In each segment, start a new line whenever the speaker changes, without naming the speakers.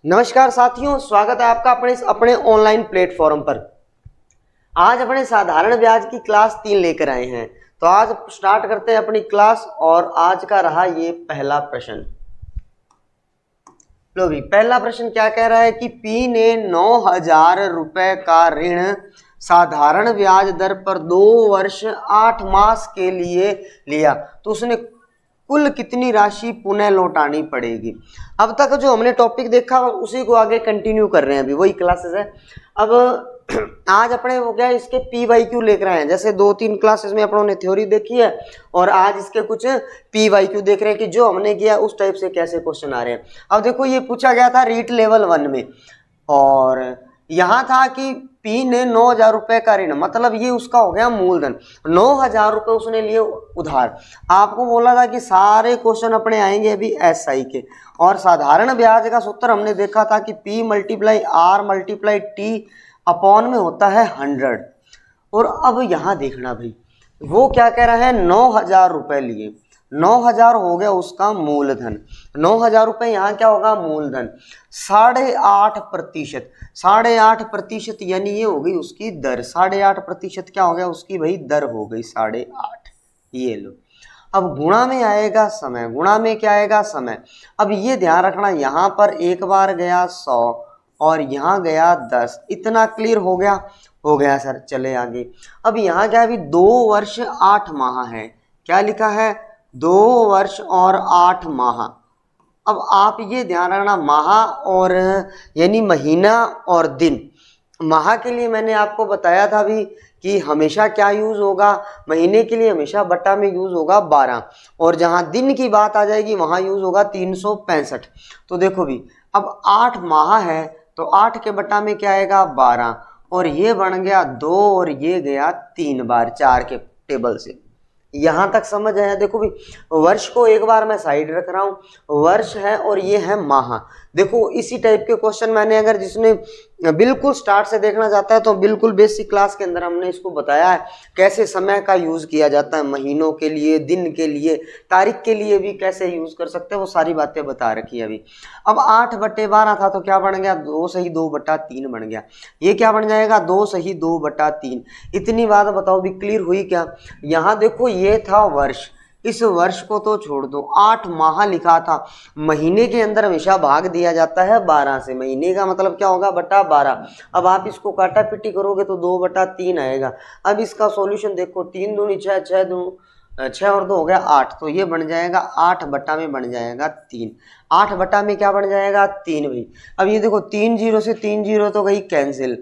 नमस्कार साथियों, स्वागत है आपका अपने ऑनलाइन प्लेटफॉर्म पर। आज अपने साधारण ब्याज की क्लास 3 लेकर आए हैं। तो आज स्टार्ट करते हैं अपनी क्लास और आज का रहा ये पहला प्रश्न। लो भी, पहला प्रश्न क्या कह रहा है कि पी ने 9,000 रुपए का ऋण साधारण ब्याज दर पर 2 वर्ष 8 मास के लिए लिया, तो उसने कुल कितनी राशि पुनः लौटानी पड़ेगी। अब तक जो हमने टॉपिक देखा उसी को आगे कंटिन्यू कर रहे हैं, अभी वही क्लासेस है। अब आज अपने वो क्या इसके पी वाई क्यू लेकर आए हैं। जैसे 2-3 क्लासेस में अपनों ने थ्योरी देखी है और आज इसके कुछ पी वाई क्यू देख रहे हैं कि जो हमने किया उस टाइप से कैसे क्वेश्चन आ रहे हैं। अब देखो, ये पूछा गया था रीट लेवल 1 में और यहां था कि पी ने 9,000 रुपए का ऋण, मतलब ये उसका हो गया मूलधन। 9,000 रुपए उसने लिए उधार। आपको बोला था कि सारे क्वेश्चन अपने आएंगे अभी एसआई के, और साधारण ब्याज का सूत्र हमने देखा था कि P multiply R multiply T upon में होता है 100। और अब यहां देखना भाई, वो क्या कह रहा है, 9,000 रुपए लिए, 9,000 हो गया उसका मूलधन। 9,000 रुपए यहाँ क्या होगा, मूलधन। 8.5%, 8.5% यानी ये हो गई उसकी दर। 8.5% क्या हो गया उसकी भाई दर हो गई 8.5। ये लो, अब गुणा में आएगा समय, गुणा में क्या आएगा, समय। अब ये ध्यान रखना, यहाँ पर एक बार गया 100 और यहाँ गया 10। इतना क्लियर हो गया, हो गया सर। चले आगे। अब यहाँ क्या है, अभी 2 वर्ष 8 माह है। क्या लिखा है, 2 वर्ष और 8 माह। अब आप ये ध्यान रखना, माह और यानी महीना और दिन। माह के लिए मैंने आपको बताया था भी कि हमेशा क्या यूज होगा, महीने के लिए हमेशा बट्टा में यूज होगा 12, और जहां दिन की बात आ जाएगी वहां यूज होगा 365। तो देखो भी, अब 8 माह है तो 8 के बट्टा में क्या आएगा 12, और ये बन गया 2 और ये गया 3 बार 4 के टेबल से। यहां तक समझ आया। देखो भी, वर्ष को एक बार मैं साइड रख रहा हूं, वर्ष है और ये है माह। देखो इसी टाइप के क्वेश्चन मैंने, अगर जिसने बिल्कुल स्टार्ट से देखना चाहता है तो बिल्कुल बेसिक क्लास के अंदर हमने इसको बताया है कैसे समय का यूज किया जाता है, महीनों के लिए, दिन के लिए, तारीख के लिए भी कैसे यूज कर सकते हैं, वो सारी बातें बता रखी है अभी। अब 8/12 था तो क्या बन गया, 2 सही 2/3 बन गया। ये क्या बन जाएगा, 2 सही 2/3। इतनी बात बताओ भी क्लियर हुई क्या। यहां देखो ये था वर्ष, इस वर्ष को तो छोड़ दो, 8 माह लिखा था। महीने के अंदर हमेशा भाग दिया जाता है 12 से, महीने का मतलब क्या होगा, बटा 12। अब आप इसको काटा पिटी करोगे तो 2/3 आएगा। अब इसका सॉल्यूशन देखो, 3 दूनी 6, 6 और 2 हो गया 8, तो ये बन जाएगा 8 बटा में बन जाएगा 3। 8 बटा में क्या बन जाएगा, 3 भाई। अब ये देखो 3 0 से 3 0 तो गई कैंसिल,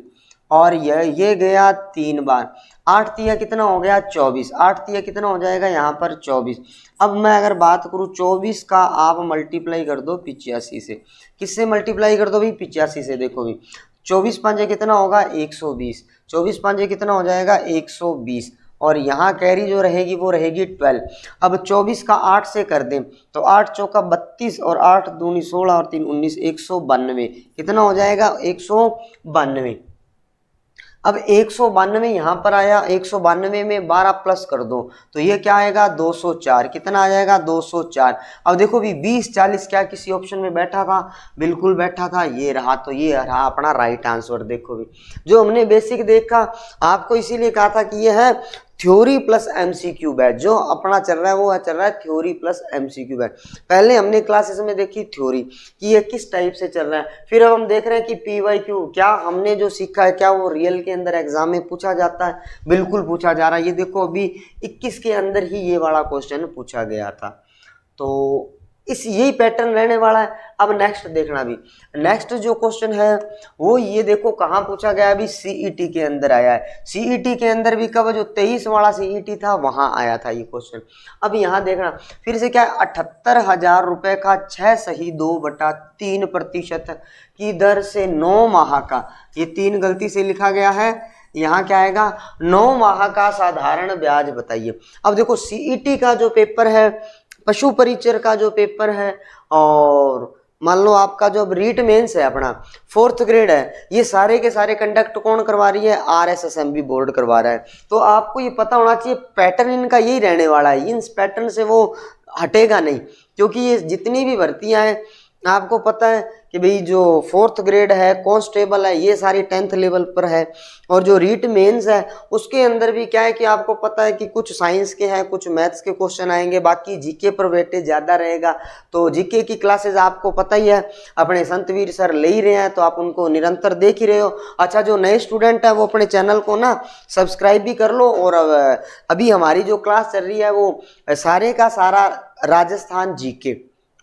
और ये गया 3 बार। 8 तिया कितना हो गया 24, 8 तिया कितना हो जाएगा यहाँ पर 24। अब मैं अगर बात करूँ 24 का, आप मल्टीप्लाई कर दो 85 से। किससे मल्टीप्लाई कर दो भाई, 85 से। देखो भाई 24 5 कितना होगा 120, 24 5 कितना हो जाएगा 120, और यहाँ कैरी जो रहेगी वो रहेगी 12। अब 24 का 8 से कर दें तो 8 चौका 32 और 8 दूनी 16 और 3 19, 192 कितना हो जाएगा 192। अब 192 यहाँ पर आया, 192 में 12 प्लस कर दो तो ये क्या आएगा 204। कितना आ जाएगा 204। अब देखो भी 20 40 क्या किसी ऑप्शन में बैठा था, बिल्कुल बैठा था, ये रहा। तो ये रहा अपना राइट आंसर। देखो भी, जो हमने बेसिक देखा आपको इसीलिए कहा था कि ये है थ्योरी प्लस एमसीक्यू बैच। जो अपना चल रहा है वो चल रहा है थ्योरी प्लस एमसीक्यू बैच। पहले हमने क्लासेस में देखी थ्योरी कि ये किस टाइप से चल रहा है, फिर अब हम देख रहे हैं कि पीवाईक्यू क्या हमने जो सीखा है क्या वो रियल के अंदर एग्जाम में पूछा जाता है। बिल्कुल पूछा जा रहा है। ये देखो अभी 21 के अंदर ही ये वाला क्वेश्चन पूछा गया था, तो इस यही पैटर्न रहने वाला है। अब नेक्स्ट देखना भी, नेक्स्ट जो क्वेश्चन है वो ये देखो कहाँ पूछा गया, अभी सीईटी के अंदर आया है। सीईटी के अंदर भी कब, जो 23 वाला सीईटी था वहां आया था ये क्वेश्चन। अब यहाँ देखना फिर से क्या है, 78,000 रुपए का 6 सही 2/3% की दर से 9 माह का, ये 3 गलती से लिखा गया है, यहाँ क्या आएगा 9 माह का साधारण ब्याज बताइए। अब देखो सीईटी का जो पेपर है, पशु परिचर का जो पेपर है, और मान लो आपका जो रीट मेंस है अपना 4th ग्रेड है, ये सारे के सारे कंडक्ट कौन करवा रही है, आरएसएसएमबी बोर्ड करवा रहा है। तो आपको ये पता होना चाहिए पैटर्न इनका यही रहने वाला है, इन पैटर्न से वो हटेगा नहीं, क्योंकि ये जितनी भी भर्तियां हैं आपको पता है कि भाई जो 4th ग्रेड है, कांस्टेबल है, ये सारी 10th लेवल पर है। और जो रीट मेंस है उसके अंदर भी क्या है कि आपको पता है कि कुछ साइंस के हैं, कुछ मैथ्स के क्वेश्चन आएंगे, बाकी जीके पर वेटेज ज्यादा रहेगा। तो जीके की क्लासेस आपको पता ही है अपने संतवीर सर ले ही रहे हैं, तो आप उनको निरंतर देख ही रहे हो। अच्छा, जो नए स्टूडेंट है वो अपने चैनल को ना सब्सक्राइब भी कर लो। और अभी हमारी जो क्लास चल रही है वो सारे का सारा राजस्थान जीके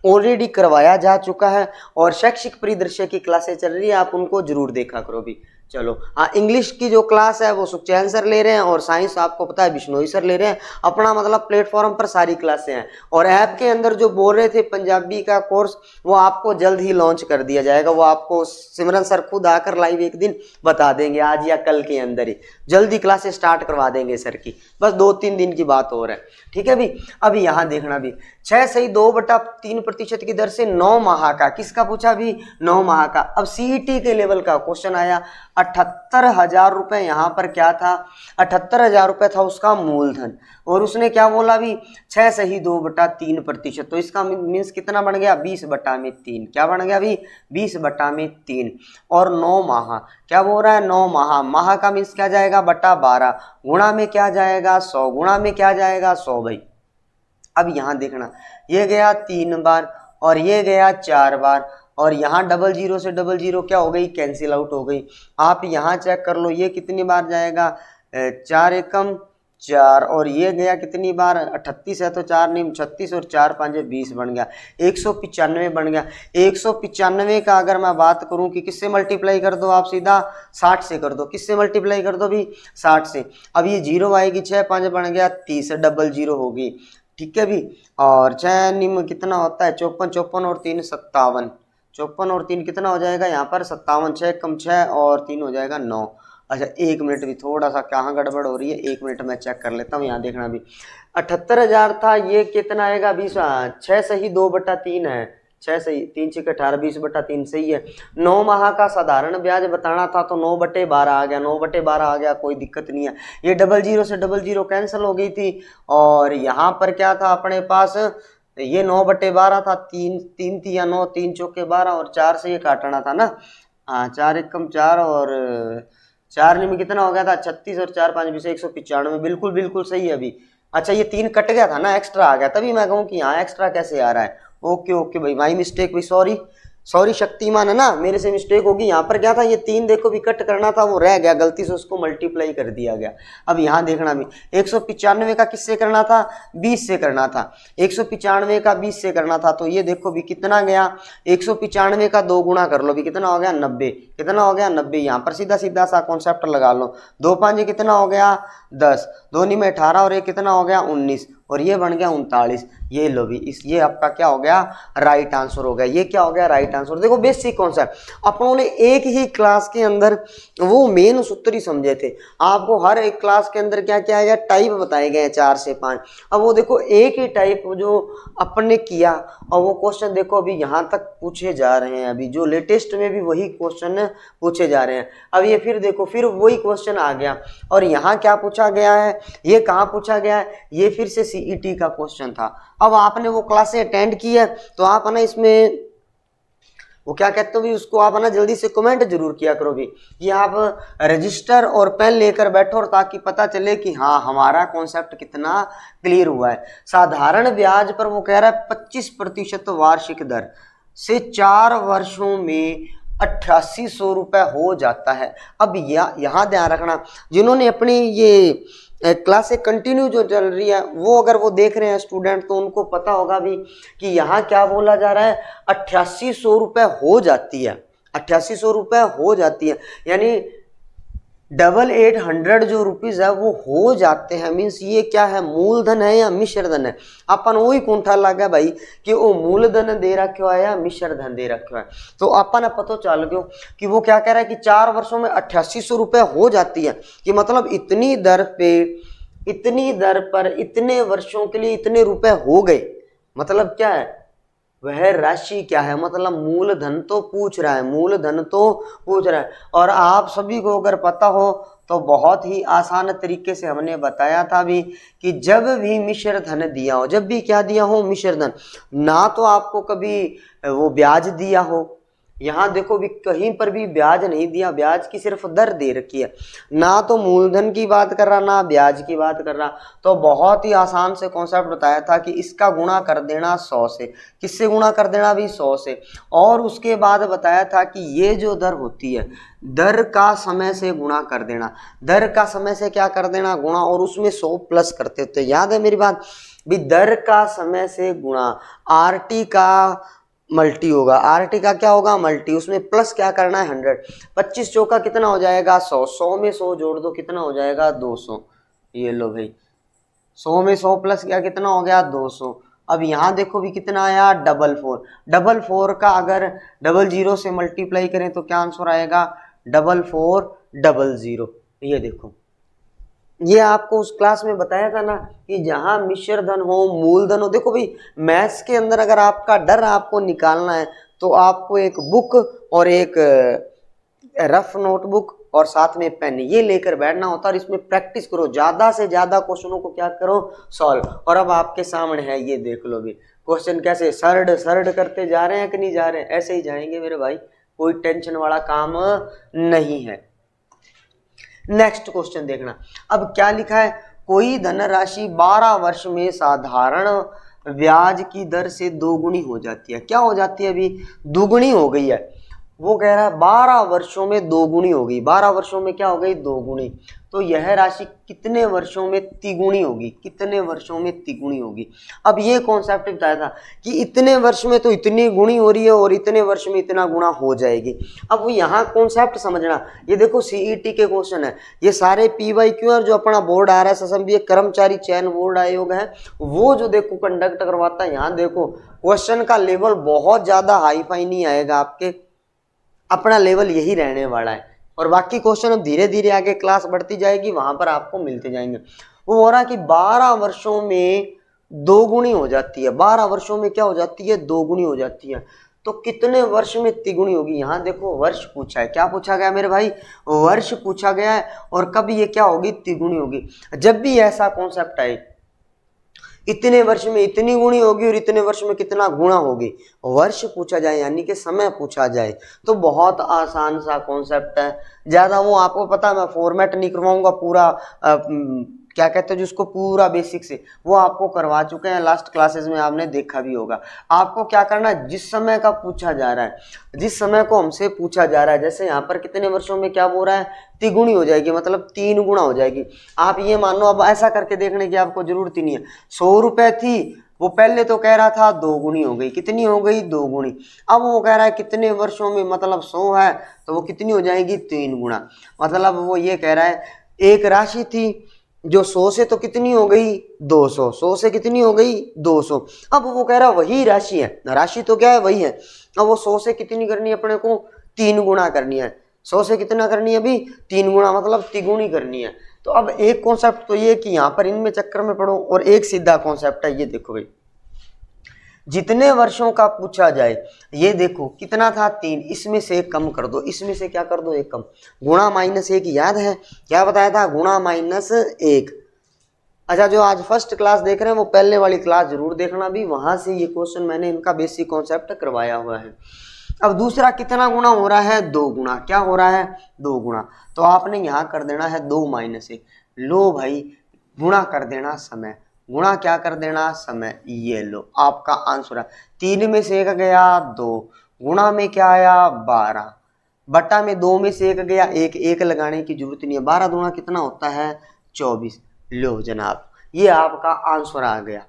ऑलरेडी करवाया जा चुका है और शैक्षिक परिदृश्य की क्लासें चल रही है, आप उनको जरूर देखा करो भी। चलो हाँ, इंग्लिश की जो क्लास है वो सुखचैन सर ले रहे हैं और साइंस आपको पता है बिश्नोई सर ले रहे हैं। अपना मतलब प्लेटफॉर्म पर सारी क्लासें हैं। और ऐप के अंदर जो बोल रहे थे पंजाबी का कोर्स, वो आपको जल्द ही लॉन्च कर दिया जाएगा। वो आपको सिमरन सर खुद आकर लाइव एक दिन बता देंगे, आज या कल के अंदर ही जल्दी क्लासें स्टार्ट करवा देंगे सर की। बस 2-3 दिन की बात हो रहा है, ठीक है भी। अभी यहाँ देखना भी 6 सही 2/3% की दर से 9 माह का, किसका पूछा भी, 9 माह का। अब सीईटी के लेवल का क्वेश्चन आया, 78,000 रुपए। यहाँ पर क्या था, 78,000 रुपए था उसका मूलधन, और उसने क्या बोला भी 6 सही 2/3%। तो इसका मीन्स कितना बन गया, 20/3। क्या बन गया भी, 20/3। और 9 माह, क्या बोल रहा है, 9 माह। माह का मीन्स क्या जाएगा, /12। गुणा में क्या जाएगा, 100। गुणा में क्या जाएगा, 100 भाई। अब यहाँ देखना, ये गया 3 बार और ये गया 4 बार, और यहाँ 00 से 00 क्या हो गई, कैंसिल आउट हो गई। आप यहाँ चेक कर लो, ये कितनी बार जाएगा, 4 एकम 4, और ये गया कितनी बार, 38 है तो 4 नहीं 36, और 4 5 20 बन गया, 195 बन गया। 195 का अगर मैं बात करूं कि किससे मल्टीप्लाई कर दो, आप सीधा 60 से कर दो। किससे मल्टीप्लाई कर दो भी, 60 से। अब ये 0 आएगी, 6 5 बन गया 30, 00 होगी, ठीक है भी। और 6 निम कितना होता है, 54, 54 और 3 57, 54 और 3 कितना हो जाएगा यहाँ पर 57, 6 कम 6 और 3 हो जाएगा 9। अच्छा 1 मिनट भी, थोड़ा सा कहाँ गड़बड़ हो रही है, 1 मिनट में चेक कर लेता हूँ। यहाँ देखना भी 78,000 था, ये कितना आएगा 20, 6 सही 2/3 है, 6 सही 3 6 18, 20/3 सही है। 9 माह का साधारण ब्याज बताना था तो 9/12 आ गया, 9/12 आ गया, कोई दिक्कत नहीं है। ये 00 से 00 कैंसिल हो गई थी, और यहाँ पर क्या था अपने पास, ये 9/12 था, 3 थी या 9, 3 चौके 12, और 4 से ये काटना था ना, हाँ 4 एकम 4 और 4 में कितना हो गया था 36, और 4 5 20, 195, बिल्कुल बिल्कुल सही है अभी। अच्छा ये 3 कट गया था ना, एक्स्ट्रा आ गया, तभी मैं कहूँ कि यहाँ एक्स्ट्रा कैसे आ रहा है। ओके ओके भाई, माई मिस्टेक भाई, सॉरी सॉरी शक्तिमान है ना, मेरे से मिस्टेक होगी। यहाँ पर क्या था, ये 3 देखो भी कट करना था, वो रह गया, गलती से उसको मल्टीप्लाई कर दिया गया। अब यहाँ देखना भी 195 का किससे करना था, 20 से करना था। 195 का 20 से करना था, तो ये देखो भी कितना गया, 195 का 2 गुना कर लो भी, कितना हो गया 90। कितना हो गया 90। यहाँ पर सीधा सीधा सा कॉन्सेप्ट लगा लो, 2 5 कितना हो गया 10, 2 में 18, और ये कितना हो गया 19, और ये बन गया 39। ये लो भी, ये आपका क्या हो गया, राइट आंसर हो गया। ये क्या हो गया, राइट आंसर। देखो बेसिक कॉन्सेप्ट अपनों ने एक ही क्लास के अंदर वो मेन सूत्र ही समझे थे। आपको हर एक क्लास के अंदर क्या क्या है, टाइप बताए गए हैं 4 से 5। अब वो देखो एक ही टाइप जो अपन ने किया, और वो क्वेश्चन देखो अभी यहाँ तक पूछे जा रहे हैं। अभी जो लेटेस्ट में भी वही क्वेश्चन पूछे जा रहे हैं। अब ये फिर देखो, फिर वही क्वेश्चन आ गया, और यहाँ क्या पूछा गया है, ये कहाँ पूछा गया है, ये फिर से सीईटी का क्वेश्चन था। अब आपने वो क्लासें अटेंड की है तो आप ना इसमें वो क्या कहते हो भी, उसको आप ना जल्दी से कमेंट जरूर किया करो भी, कि आप रजिस्टर और पेन लेकर बैठो, और ताकि पता चले कि हाँ हमारा कॉन्सेप्ट कितना क्लियर हुआ है। साधारण ब्याज पर वो कह रहा है 25% वार्षिक दर से 4 वर्षों में 8800 रुपए हो जाता है। अब यहाँ ध्यान रखना, जिन्होंने अपनी ये क्लासें कंटिन्यू जो चल रही है, वो अगर वो देख रहे हैं स्टूडेंट, तो उनको पता होगा भी कि यहाँ क्या बोला जा रहा है, 8800 रुपए हो जाती है, 8800 रुपए हो जाती है, यानी 8800 जो रुपीज है वो हो जाते हैं। मीन्स ये क्या है, मूलधन है या मिश्र धन है। अपन वही कुंठा लगा भाई कि वो मूलधन दे रखो है या मिश्र धन दे रखो है। तो अपन पता चल गयो कि वो क्या कह रहा है कि 4 वर्षों में 8800 रुपए हो जाती है, कि मतलब इतनी दर पे, इतनी दर पर इतने वर्षों के लिए इतने रुपए हो गए। मतलब क्या है, वह राशि क्या है, मतलब मूलधन तो पूछ रहा है, मूलधन तो पूछ रहा है। और आप सभी को अगर पता हो तो बहुत ही आसान तरीके से हमने बताया था भी कि जब भी मिश्र धन दिया हो, जब भी क्या दिया हो, मिश्र धन, ना तो आपको कभी वो ब्याज दिया हो, यहाँ देखो भी कहीं पर भी ब्याज नहीं दिया, ब्याज की सिर्फ दर दे रखी है, ना तो मूलधन की बात कर रहा ना ब्याज की बात कर रहा। तो बहुत ही आसान से कॉन्सेप्ट बताया था कि इसका गुणा कर देना 100 से, किससे गुणा कर देना भी 100 से, और उसके बाद बताया था कि ये जो दर होती है, दर का समय से गुणा कर देना, दर का समय से क्या कर देना गुणा, और उसमें 100 प्लस करते होते। याद है मेरी बात भी, दर का समय से गुणा, आरटी का मल्टी होगा, आरटी का क्या होगा मल्टी, उसमें प्लस क्या करना है 100, 25 चौका कितना हो जाएगा 100, 100 में 100 जोड़ दो कितना हो जाएगा 200। ये लो भाई 100 में 100 प्लस क्या कितना हो गया 200। अब यहाँ देखो भी कितना आया 44, 44 का अगर 00 से मल्टीप्लाई करें तो क्या आंसर आएगा 4400। ये देखो, ये आपको उस क्लास में बताया था ना कि जहां मिश्र धन हो, मूलधन हो। देखो भाई मैथ्स के अंदर अगर आपका डर आपको निकालना है तो आपको एक बुक और एक रफ नोटबुक और साथ में पेन ये लेकर बैठना होता है और इसमें प्रैक्टिस करो, ज्यादा से ज्यादा क्वेश्चनों को क्या करो सॉल्व। और अब आपके सामने है, ये देख लो भी क्वेश्चन कैसे सरड सरड करते जा रहे हैं कि नहीं जा रहे हैं, ऐसे ही जाएंगे मेरे भाई, कोई टेंशन वाला काम नहीं है। नेक्स्ट क्वेश्चन देखना, अब क्या लिखा है, कोई धनराशि 12 वर्ष में साधारण ब्याज की दर से दोगुनी हो जाती है। क्या हो जाती है अभी, दुगुनी हो गई है। वो कह रहा है 12 वर्षों में दोगुनी हो गई, 12 वर्षों में क्या हो गई दोगुनी, तो यह राशि कितने वर्षों में तिगुनी होगी, कितने वर्षों में तिगुनी होगी। अब ये कॉन्सेप्ट बताया था कि इतने वर्ष में तो इतनी गुणी हो रही है और इतने वर्ष में इतना गुणा हो जाएगी। अब वो यहाँ कॉन्सेप्ट समझना, ये देखो सीईटी के क्वेश्चन है, ये सारे PYQ और जो अपना बोर्ड आ रहा है ससंबीय कर्मचारी चयन बोर्ड आयोग है, वो जो देखो कंडक्ट करवाता है। यहाँ देखो क्वेश्चन का लेवल बहुत ज्यादा हाई फाई नहीं आएगा आपके, अपना लेवल यही रहने वाला है, और बाकी क्वेश्चन अब धीरे धीरे आगे क्लास बढ़ती जाएगी वहां पर आपको मिलते जाएंगे। वो हो रहा है कि 12 वर्षों में दोगुनी हो जाती है, 12 वर्षों में क्या हो जाती है दोगुनी हो जाती है, तो कितने वर्ष में तिगुनी होगी। यहाँ देखो वर्ष पूछा है, क्या पूछा गया मेरे भाई, वर्ष पूछा गया है, और कब ये क्या होगी तिगुनी होगी। जब भी ऐसा कॉन्सेप्ट आए इतने वर्ष में इतनी गुणी होगी और इतने वर्ष में कितना गुणा होगी, वर्ष पूछा जाए यानी कि समय पूछा जाए, तो बहुत आसान सा कॉन्सेप्ट है। ज्यादा वो आपको पता है, मैं फॉर्मेट नहीं करवाऊंगा पूरा, क्या कहते हैं जिसको पूरा बेसिक से, वो आपको करवा चुके हैं लास्ट क्लासेस में, आपने देखा भी होगा। आपको क्या करना है, जिस समय का पूछा जा रहा है, जिस समय को हमसे पूछा जा रहा है, जैसे यहाँ पर कितने वर्षों में क्या बोल रहा है तिगुनी हो जाएगी, मतलब 3 गुना हो जाएगी। आप ये मान लो, अब ऐसा करके देखने की आपको जरूरत ही नहीं है। 100 रुपए थी, वो पहले तो कह रहा था 2 गुनी हो गई, कितनी हो गई 2 गुनी। अब वो कह रहा है कितने वर्षों में, मतलब 100 है तो वो कितनी हो जाएगी 3 गुना। मतलब वो ये कह रहा है एक राशि थी जो 100 से तो कितनी हो गई 200, 100 से कितनी हो गई 200। अब वो कह रहा है वही राशि है, राशि तो क्या है वही है, अब वो 100 से कितनी करनी है अपने को 3 गुना करनी है, 100 से कितना करनी है अभी 3 गुना, मतलब तिगुनी करनी है। तो अब एक कॉन्सेप्ट तो ये कि यहाँ पर इनमें चक्कर में पड़ो, और एक सीधा कॉन्सेप्ट है, ये देखो भाई जितने वर्षों का पूछा जाए, ये देखो कितना था 3, इसमें से 1 कम कर दो, इसमें से क्या कर दो 1 कम, गुणा -1, याद है क्या बताया था, गुणा -1। अच्छा जो आज फर्स्ट क्लास देख रहे हैं वो पहले वाली क्लास जरूर देखना भी, वहां से ये क्वेश्चन मैंने इनका बेसिक कॉन्सेप्ट करवाया हुआ है। अब दूसरा कितना गुना हो रहा है 2 गुना, क्या हो रहा है 2 गुना, तो आपने यहाँ कर देना है 2 -1, लो भाई गुणा कर देना समय, गुणा क्या कर देना समय, ये लो आपका आंसर है। 3 में से 1 गया 2, गुणा में क्या आया 12, बटा में 2 में से 1 गया 1, 1 लगाने की जरूरत नहीं है, 12 दूना कितना होता है 24। लो जनाब ये आपका आंसर आ गया।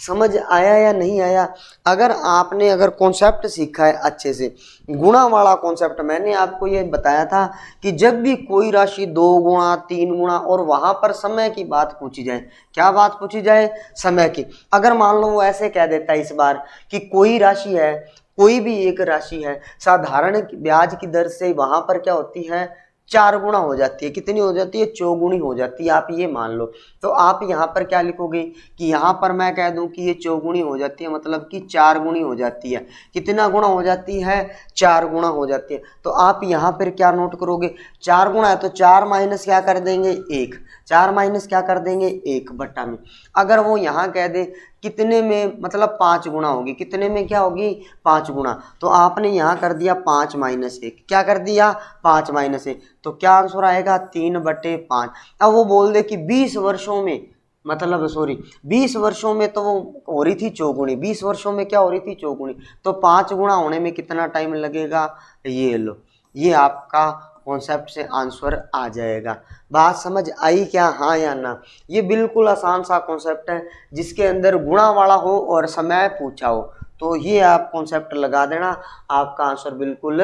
समझ आया या नहीं आया। अगर आपने अगर कॉन्सेप्ट सीखा है अच्छे से, गुणा वाला कॉन्सेप्ट मैंने आपको ये बताया था कि जब भी कोई राशि 2 गुणा 3 गुणा और वहां पर समय की बात पूछी जाए, क्या बात पूछी जाए समय की। अगर मान लो वो ऐसे कह देता है इस बार कि कोई राशि है, कोई भी एक राशि है साधारण ब्याज की दर से वहां पर क्या होती है 4 गुना हो जाती है। कितनी हो जाती है? चौगुनी हो जाती है, आप ये मान लो। तो आप यहाँ पर क्या लिखोगे कि यहाँ पर मैं कह दूं कि ये चौगुनी हो जाती है, मतलब कि 4 गुनी हो जाती है। कितना गुना हो जाती है? 4 गुना हो जाती है। तो आप यहाँ पर क्या नोट करोगे? 4 गुना है तो 4 माइनस क्या कर देंगे? 1। 4 माइनस क्या कर देंगे? 1 बट्टा में। अगर वो यहाँ कह दे कितने में, मतलब 5 गुना होगी। कितने में क्या होगी? 5 गुना। तो आपने यहाँ कर दिया 5 माइनस 1। क्या कर दिया? 5 माइनस 1। तो क्या आंसर आएगा? 3/5। अब वो बोल दे कि 20 वर्षों में, मतलब सॉरी 20 वर्षों में तो वो हो रही थी चौगुनी। 20 वर्षों में क्या हो रही थी? चौगुनी। तो 5 गुना होने में कितना टाइम लगेगा? ये लो, ये आपका कॉन्सेप्ट से आंसर आ जाएगा। बात समझ आई क्या? हाँ या ना? ये बिल्कुल आसान सा कॉन्सेप्ट है, जिसके अंदर गुणा वाला हो और समय पूछा हो, तो ये आप कॉन्सेप्ट लगा देना, आपका आंसर बिल्कुल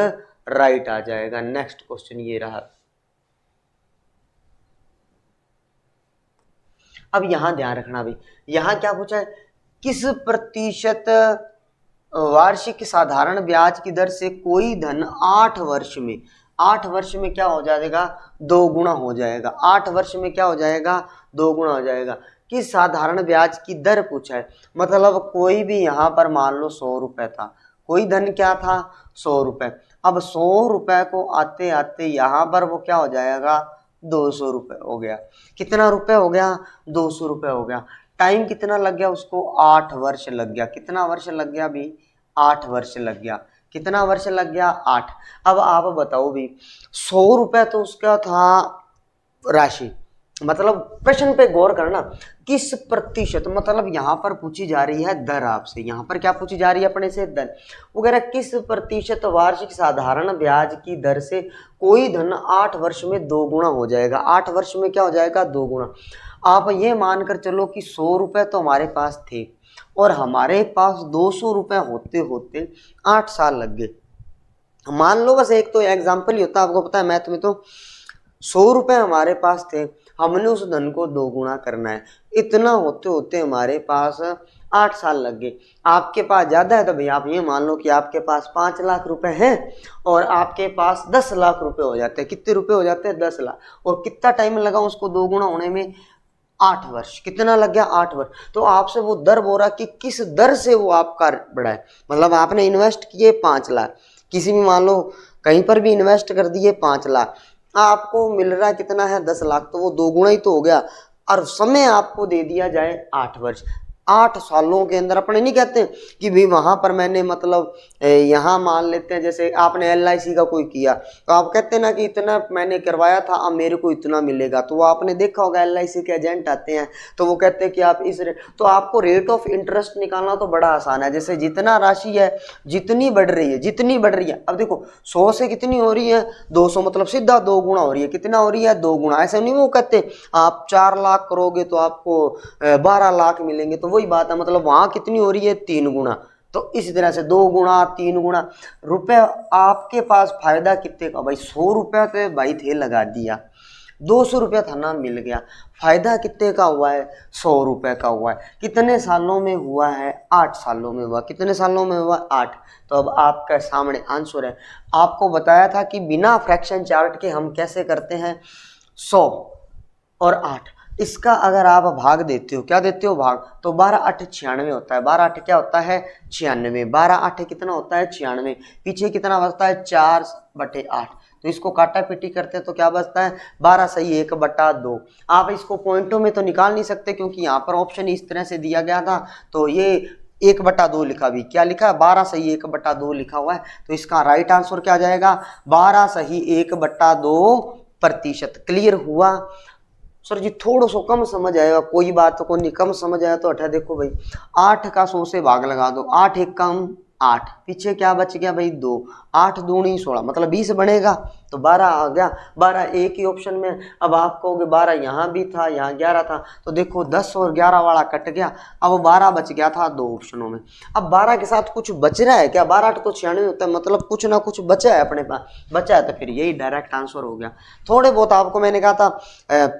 राइट आ जाएगा। नेक्स्ट क्वेश्चन ये रहा। अब यहां ध्यान रखना भाई, यहां क्या पूछा है? किस प्रतिशत वार्षिक साधारण ब्याज की दर से कोई धन 8 वर्ष में, 8 वर्ष में क्या हो जाएगा? 2 गुना हो जाएगा। 8 वर्ष में क्या हो जाएगा? 2 गुना हो जाएगा। किस साधारण ब्याज की दर पूछा है, मतलब कोई भी यहाँ पर मान लो 100 रुपए था, कोई धन क्या था? 100 रुपए। अब 100 रुपए को आते आते यहाँ पर वो क्या हो जाएगा? 200 रुपए हो गया। कितना रुपए हो गया? 200 रुपए हो गया। टाइम कितना लग गया उसको? 8 वर्ष लग गया। कितना वर्ष लग गया भी? 8 वर्ष लग गया। कितना वर्ष लग गया? 8। अब आप बताओ भी, 100 रुपए तो उसका था राशि, मतलब प्रश्न पे गौर करना, किस प्रतिशत, मतलब यहां पर पूछी जा रही है दर आपसे। यहां पर क्या पूछी जा रही है अपने से? दर। वो कह रहा है किस प्रतिशत वार्षिक साधारण ब्याज की दर से कोई धन 8 वर्ष में 2 गुना हो जाएगा। 8 वर्ष में क्या हो जाएगा? 2 गुना। आप ये मानकर चलो कि 100 रुपए तो हमारे पास थे और हमारे पास 200 रुपए होते होते 8 साल लग गए। मान लो, बस एक तो एग्जाम्पल ही होता है, आपको पता है मैथ में तो 100 रुपए हमारे पास थे, हमने उस धन को 2 गुना करना है। इतना होते होते हमारे पास 8 साल लग गए। आपके पास ज्यादा है तो भाई आप ये मान लो कि आपके पास 5 लाख रुपए हैं और आपके पास 10 लाख रुपए हो जाते हैं। कितने रुपए हो जाते हैं? 10 लाख। और कितना टाइम लगा उसको 2 गुना होने में? 8 वर्ष। कितना लग गया? 8 वर्ष। तो आपसे वो दर बोल रहा कि किस दर से वो आपका बढ़ा है, मतलब आपने इन्वेस्ट किए 5 लाख, किसी भी मान लो कहीं पर भी इन्वेस्ट कर दिए 5 लाख, आपको मिल रहा कितना है? 10 लाख। तो वो 2 गुना ही तो हो गया। और समय आपको दे दिया जाए 8 वर्ष। 8 सालों के अंदर, अपने नहीं कहते कि भाई वहां पर मैंने, मतलब यहाँ मान लेते हैं जैसे आपने LIC का कोई किया तो आप कहते हैं ना कि इतना मैंने करवाया था, अब मेरे को इतना मिलेगा। तो वो आपने देखा होगा LIC के एजेंट आते हैं तो वो कहते हैं कि आप इस तो आपको रेट ऑफ इंटरेस्ट निकालना तो बड़ा आसान है। जैसे जितना राशि है जितनी बढ़ रही है, जितनी बढ़ रही है, अब देखो 100 से कितनी हो रही है? 200, मतलब सीधा 2 गुना हो रही है। कितना हो रही है? 2 गुना। ऐसे नहीं वो कहते आप 4 लाख करोगे तो आपको 12 लाख मिलेंगे, तो वही बात है, मतलब वहां कितनी हो रही है? 3 गुना। तो इसी तरह से 2 गुना, 3 गुना। रुपए आपके पास फायदा कितने का भाई? 100 रुपया तो भाई थे लगा दिया, 200 रुपया था ना, मिल गया। फायदा कितने का हुआ है? 100 रुपए का हुआ है। कितने सालों में हुआ है? 8 सालों में हुआ। कितने सालों में हुआ? 8। तो अब आपके सामने आंसर है। आपको बताया था कि बिना फ्रैक्शन चार्ट के हम कैसे करते हैं? 100 और 8, इसका अगर आप भाग देते हो, क्या देते हो? भाग। तो 12 8 96 होता है। 12 8 क्या होता है? 96। 12 8 कितना होता है? 96। पीछे कितना बचता है? 4/8। तो इसको काटा पीटी करते हैं तो क्या बचता है? 12 सही 1/2। आप इसको पॉइंटों में तो निकाल नहीं सकते क्योंकि यहाँ पर ऑप्शन इस तरह से दिया गया था, तो ये 1/2 लिखा भी, क्या लिखा? 12 सही 1/2 लिखा हुआ है। तो इसका राइट आंसर क्या जाएगा? 12 सही 1/2%। क्लियर हुआ? सर जी थोड़ा सा कम समझ आएगा, कोई बात को नहीं, कम समझ आया तो 8 देखो भाई, 8 का 100 से भाग लगा दो, 8 1 कम 8, पीछे क्या बच गया भाई? 2, 8 दूनी 16, मतलब 20 बनेगा। तो 12 आ गया। 12 एक ही ऑप्शन में। अब आप कहोगे 12 यहाँ भी था, यहाँ 11 था, तो देखो 10 और 11 वाला कट गया, अब 12 बच गया था 2 ऑप्शनों में। अब 12 के साथ कुछ बच रहा है क्या? 12 8 तो 96 होता है, मतलब कुछ ना कुछ बचा है अपने पास, बचा है, तो फिर यही डायरेक्ट आंसर हो गया। थोड़े बहुत आपको मैंने कहा था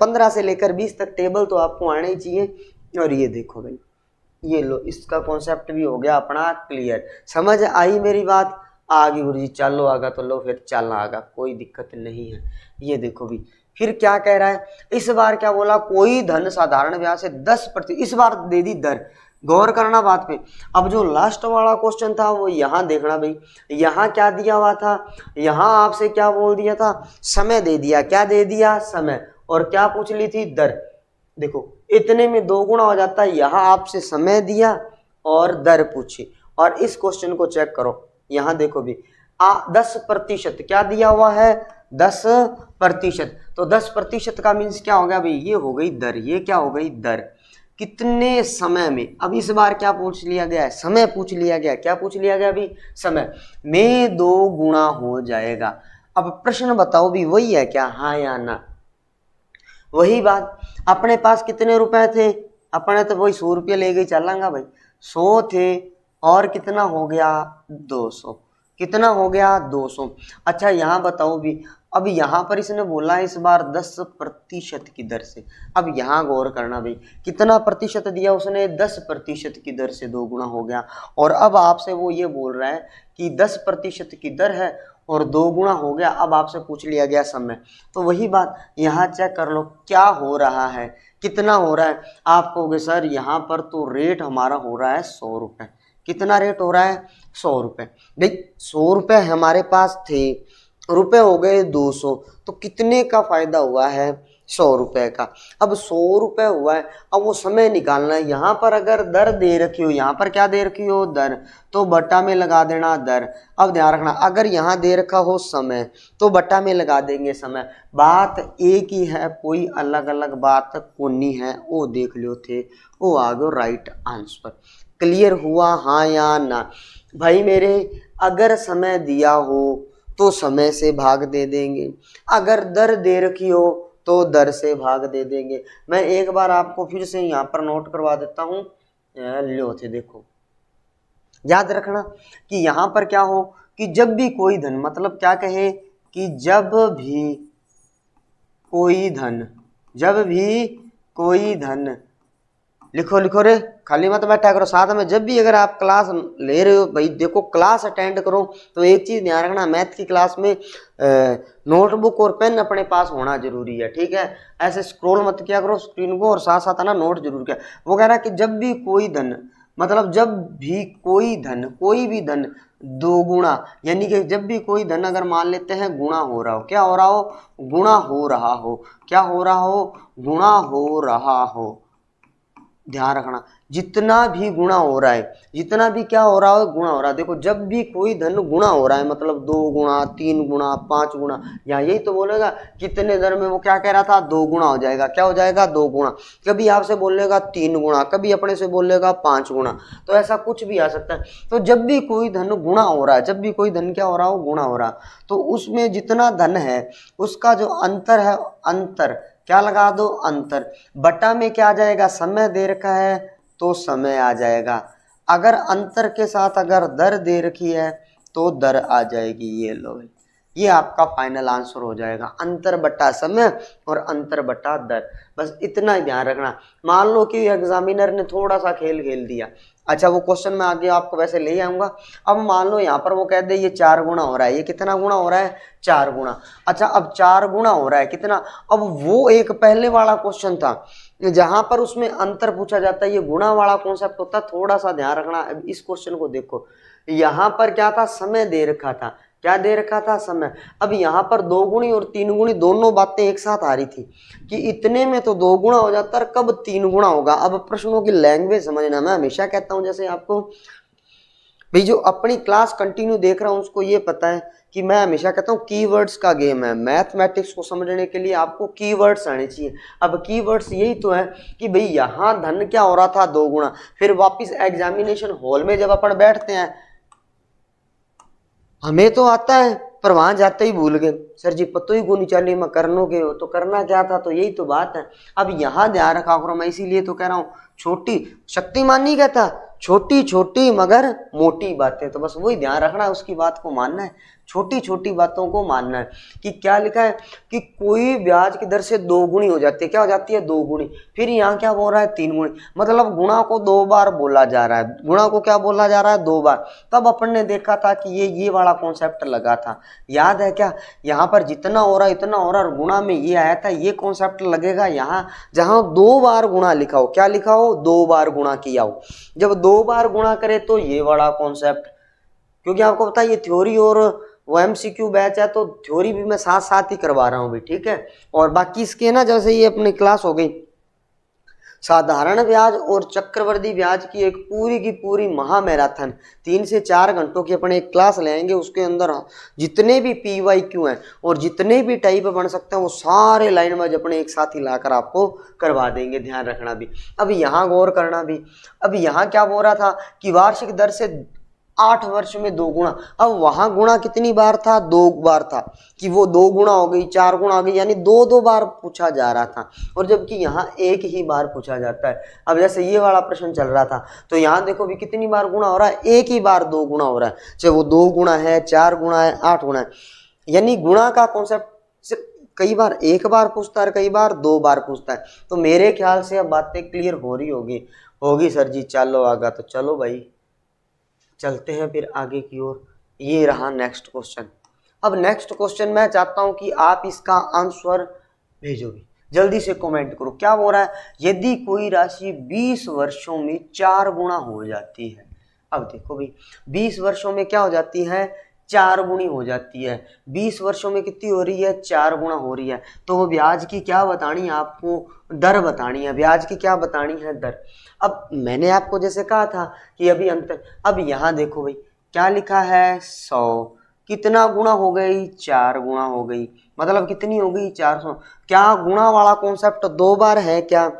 15 से लेकर 20 तक टेबल तो आपको आने ही चाहिए। और ये देखो भाई, ये लो, इसका कॉन्सेप्ट भी हो गया अपना क्लियर। समझ आई मेरी बात? आगे गुरु जी चालो आगा तो लो फिर चलना आगा, कोई दिक्कत नहीं है। ये देखो भी फिर क्या कह रहा है, इस बार क्या बोला, कोई धन साधारण ब्याज से 10%, इस बार दे दी दर। गौर करना बात पे। अब जो लास्ट वाला क्वेश्चन था वो यहाँ देखना भाई, यहाँ क्या दिया हुआ था, यहाँ आपसे क्या बोल दिया था, समय दे दिया, क्या दे दिया, समय, और क्या पूछ ली थी, दर। देखो इतने में 2 गुना हो जाता है, यहाँ आपसे समय दिया और दर पूछी। और इस क्वेश्चन को चेक करो, यहाँ देखो भी 10% क्या दिया हुआ है, 10%। तो 10% का मीन्स क्या हो गया भाई, ये हो गई दर, ये क्या हो गई दर, कितने समय में। अब इस बार क्या पूछ लिया गया है, समय पूछ लिया गया, क्या पूछ लिया गया भी, समय में 2 गुना हो जाएगा। अब प्रश्न बताओ भी वही है क्या, हाँ या ना। वही बात, अपने पास कितने रुपए थे, अपने तो वही 100 रुपये ले गई चलांगा भाई, 100 थे और कितना हो गया 200, कितना हो गया 200। अच्छा यहाँ बताओ भी, अब यहाँ पर इसने बोला इस बार 10% की दर से। अब यहाँ गौर करना भाई, कितना प्रतिशत दिया उसने, 10% की दर से 2 गुना हो गया। और अब आपसे वो ये बोल रहा है कि 10% की दर है और 2 गुना हो गया। अब आपसे पूछ लिया गया समय, तो वही बात यहाँ चेक कर लो क्या हो रहा है, कितना हो रहा है। आप कहोगे सर यहाँ पर तो रेट हमारा हो रहा है 100 रुपये, कितना रेट हो रहा है 100 रुपये। भाई 100 रुपये हमारे पास थे, रुपए हो गए 200, तो कितने का फायदा हुआ है 100 रुपये का। अब 100 रुपये हुआ है, अब वो समय निकालना है। यहाँ पर अगर दर दे रखी हो, यहाँ पर क्या दे रखी हो, दर, तो बट्टा में लगा देना दर। अब ध्यान रखना, अगर यहाँ दे रखा हो समय तो बट्टा में लगा देंगे समय। बात एक ही है, कोई अलग अलग बात कोनी है, वो देख लियो थे, वो आ गयो राइट आंसर। क्लियर हुआ हाँ या ना भाई मेरे। अगर समय दिया हो तो समय से भाग दे देंगे, अगर दर दे रखी हो तो दर से भाग दे देंगे। मैं एक बार आपको फिर से यहाँ पर नोट करवा देता हूँ, लो थे देखो, याद रखना कि यहाँ पर क्या हो कि जब भी कोई धन, मतलब क्या कहे कि जब भी कोई धन, जब भी कोई धन, लिखो लिखो रे, खाली मत बैठा करो साथ में। जब भी अगर आप क्लास ले रहे हो भाई, देखो क्लास अटेंड करो तो एक चीज ध्यान रखना, मैथ की क्लास में नोटबुक और पेन अपने पास होना जरूरी है, ठीक है। ऐसे स्क्रॉल मत किया करो स्क्रीन को, और साथ साथ ना नोट जरूर किया। वो कह रहा है कि जब भी कोई धन, मतलब जब भी कोई धन, कोई भी धन 2 गुना, यानी कि जब भी कोई धन अगर मान लेते हैं गुणा हो रहा हो, क्या हो रहा हो, गुणा हो रहा हो, क्या हो रहा हो, गुणा हो रहा हो। ध्यान रखना, जितना भी गुणा हो रहा है, जितना भी क्या हो रहा है, गुणा हो रहा है। देखो जब भी कोई धन गुणा हो रहा है, मतलब 2 गुणा, 3 गुणा, 5 गुणा, यहाँ यही तो बोलेगा कितने दर में, वो क्या कह रहा था 2 गुणा हो जाएगा, क्या हो जाएगा 2 गुणा। कभी आपसे बोलेगा 3 गुणा, कभी अपने से बोलेगा 5 गुणा, तो ऐसा कुछ भी आ सकता है। तो जब भी कोई धन गुणा हो रहा है, जब भी कोई धन क्या हो रहा हो, गुणा हो रहा, तो उसमें जितना धन है उसका जो अंतर है, अंतर क्या लगा दो, अंतर, बटा में क्या आ जाएगा, समय दे रखा है तो समय आ जाएगा। अगर अंतर के साथ अगर दर दे रखी है तो दर आ जाएगी। ये लो, ये आपका फाइनल आंसर हो जाएगा, अंतर बटा समय और अंतर बटा दर। बस इतना ही ध्यान रखना। मान लो कि एग्जामिनर ने थोड़ा सा खेल खेल दिया, अच्छा वो क्वेश्चन मैं आगे आपको वैसे ले आऊंगा। अब मान लो यहाँ पर वो कह दे ये 4 गुना हो रहा है, ये कितना गुना हो रहा है, 4 गुना। अच्छा अब 4 गुना हो रहा है कितना, अब वो एक पहले वाला क्वेश्चन था जहां पर उसमें अंतर पूछा जाता है, ये गुणा वाला कॉन्सेप्ट होता है। थोड़ा सा ध्यान रखना। अब इस क्वेश्चन को देखो, यहाँ पर क्या था, समय दे रखा था, क्या दे रखा था, समय। अब यहाँ पर 2 गुणी और 3 गुणी दोनों बातें एक साथ आ रही थी कि इतने में तो 2 गुणा हो जाता है, कब 3 गुणा होगा। अब प्रश्नों की लैंग्वेज समझना, मैं हमेशा कहता हूं जैसे आपको भाई जो अपनी क्लास कंटिन्यू देख रहा हूं उसको ये पता है कि मैं हमेशा कहता हूँ कीवर्ड्स का गेम है। मैथमेटिक्स को समझने के लिए आपको कीवर्ड्स आने चाहिए। अब कीवर्ड्स यही तो है कि भाई यहाँ धन क्या हो रहा था 2 गुना, फिर वापिस एग्जामिनेशन हॉल में जब अपन बैठते हैं हमें तो आता है पर वहां जाते ही भूल गए, सर जी पतो ही को नहीं चली मैं करनो के हो, तो करना क्या था, तो यही तो बात है। अब यहाँ ध्यान रखा करो, मैं इसीलिए तो कह रहा हूँ, छोटी शक्तिमान नहीं कहता, छोटी छोटी मगर मोटी बातें, तो बस वही ध्यान रखना है, उसकी बात को मानना है, छोटी छोटी बातों को मानना है। कि क्या लिखा है कि कोई ब्याज की दर से दो गुनी हो जाती है, क्या हो जाती है, दो गुनी। फिर यहाँ क्या बोल रहा है, तीन गुनी, मतलब गुणा को दो बार बोला जा रहा है, गुणा को क्या बोला जा रहा है, दो बार। तब अपन ने देखा था कि ये वाला कॉन्सेप्ट लगा था, याद है क्या, यहाँ पर जितना हो रहा है इतना हो रहा है, और गुणा में ये आया था, ये कॉन्सेप्ट लगेगा यहाँ जहां दो बार गुणा लिखा हो, क्या लिखा हो, दो बार गुणा किया हो। जब दो बार गुणा करे तो ये वाला कॉन्सेप्ट, क्योंकि आपको पता है ये थ्योरी और वो एमसीक्यू बैच है, तो थ्योरी भी मैं साथ साथ ही करवा रहा हूँ भी, ठीक है। और बाकी इसके ना, जैसे ये अपनी क्लास हो गई साधारण ब्याज और चक्रवृद्धि ब्याज की एक पूरी की पूरी महा मैराथन 3 से 4 घंटों की अपने एक क्लास लेंगे, उसके अंदर जितने भी पीवाईक्यू हैं और जितने भी टाइप बन सकते हैं वो सारे लाइन वाइज अपने एक साथ ही लाकर आपको करवा देंगे, ध्यान रखना भी। अब यहाँ गौर करना भी, अब यहाँ क्या बोल रहा था कि वार्षिक दर से 8 वर्ष में 2 गुणा। अब वहां गुणा कितनी बार था, 2 बार था, कि वो 2 गुणा हो गई, 4 गुणा हो गई, यानी 2 बार पूछा जा रहा था, और जबकि यहाँ एक ही बार पूछा जाता है। अब जैसे ये वाला प्रश्न चल रहा था, तो यहाँ देखो भी कितनी बार गुणा हो रहा है, एक ही बार 2 गुणा हो रहा है, चाहे वो 2 गुणा है, 4 गुणा है, 8 गुणा है। यानी गुणा का कॉन्सेप्ट सिर्फ कई बार एक बार पूछता है, कई बार 2 बार पूछता है। तो मेरे ख्याल से अब बातें क्लियर हो रही होगी सर जी, चलो आगा, तो चलो भाई चलते हैं फिर आगे की ओर। ये रहा नेक्स्ट क्वेश्चन। अब नेक्स्ट क्वेश्चन मैं चाहता हूं कि आप इसका आंसर भेजो भी, जल्दी से कमेंट करो। क्या बोल रहा है, यदि कोई राशि 20 वर्षों में 4 गुना हो जाती है। अब देखो भाई 20 वर्षों में क्या हो जाती है, 4 गुनी हो जाती है। 20 वर्षों में कितनी हो रही है, 4 गुना हो रही है। तो वो ब्याज की क्या बतानी है आपको, दर बतानी है, ब्याज की क्या बतानी है, दर। अब मैंने आपको जैसे कहा था कि अभी अंतर, अब यहाँ देखो भाई क्या लिखा है, 100 कितना गुणा हो गई, 4 गुणा हो गई, मतलब कितनी हो गई, 400। क्या गुणा वाला कॉन्सेप्ट 2 बार है क्या,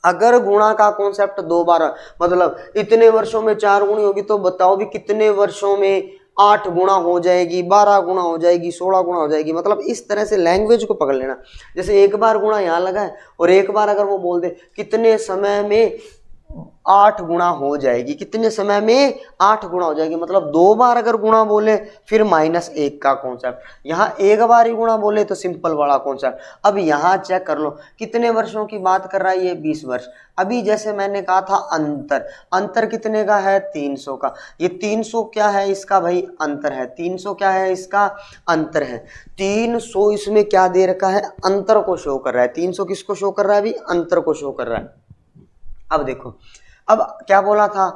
अगर गुणा का कॉन्सेप्ट 2 बार है, मतलब इतने वर्षों में 4 गुणी होगी, तो बताओ भी कितने वर्षों में 8 गुणा हो जाएगी, 12 गुणा हो जाएगी, 16 गुणा हो जाएगी। मतलब इस तरह से लैंग्वेज को पकड़ लेना। जैसे एक बार गुणा यहाँ लगा है, और एक बार अगर वो बोल दे कितने समय में 8 गुणा हो जाएगी, कितने समय में 8 गुणा हो जाएगी, मतलब 2 बार अगर गुणा बोले फिर -1 का कॉन्सेप्ट, यहाँ एक बार ही गुणा बोले तो सिंपल वाला कॉन्सेप्ट। अब यहाँ चेक कर लो कितने वर्षों की बात कर रहा है, ये 20 वर्ष। अभी जैसे मैंने कहा था अंतर कितने का है, 300 का। ये 300 क्या है, इसका भाई अंतर है, 300 क्या है, इसका अंतर है। 300 इसमें क्या दे रखा है, अंतर को शो कर रहा है। 300 किसको शो कर रहा है, अभी अंतर को शो कर रहा है। अब देखो, अब क्या बोला था,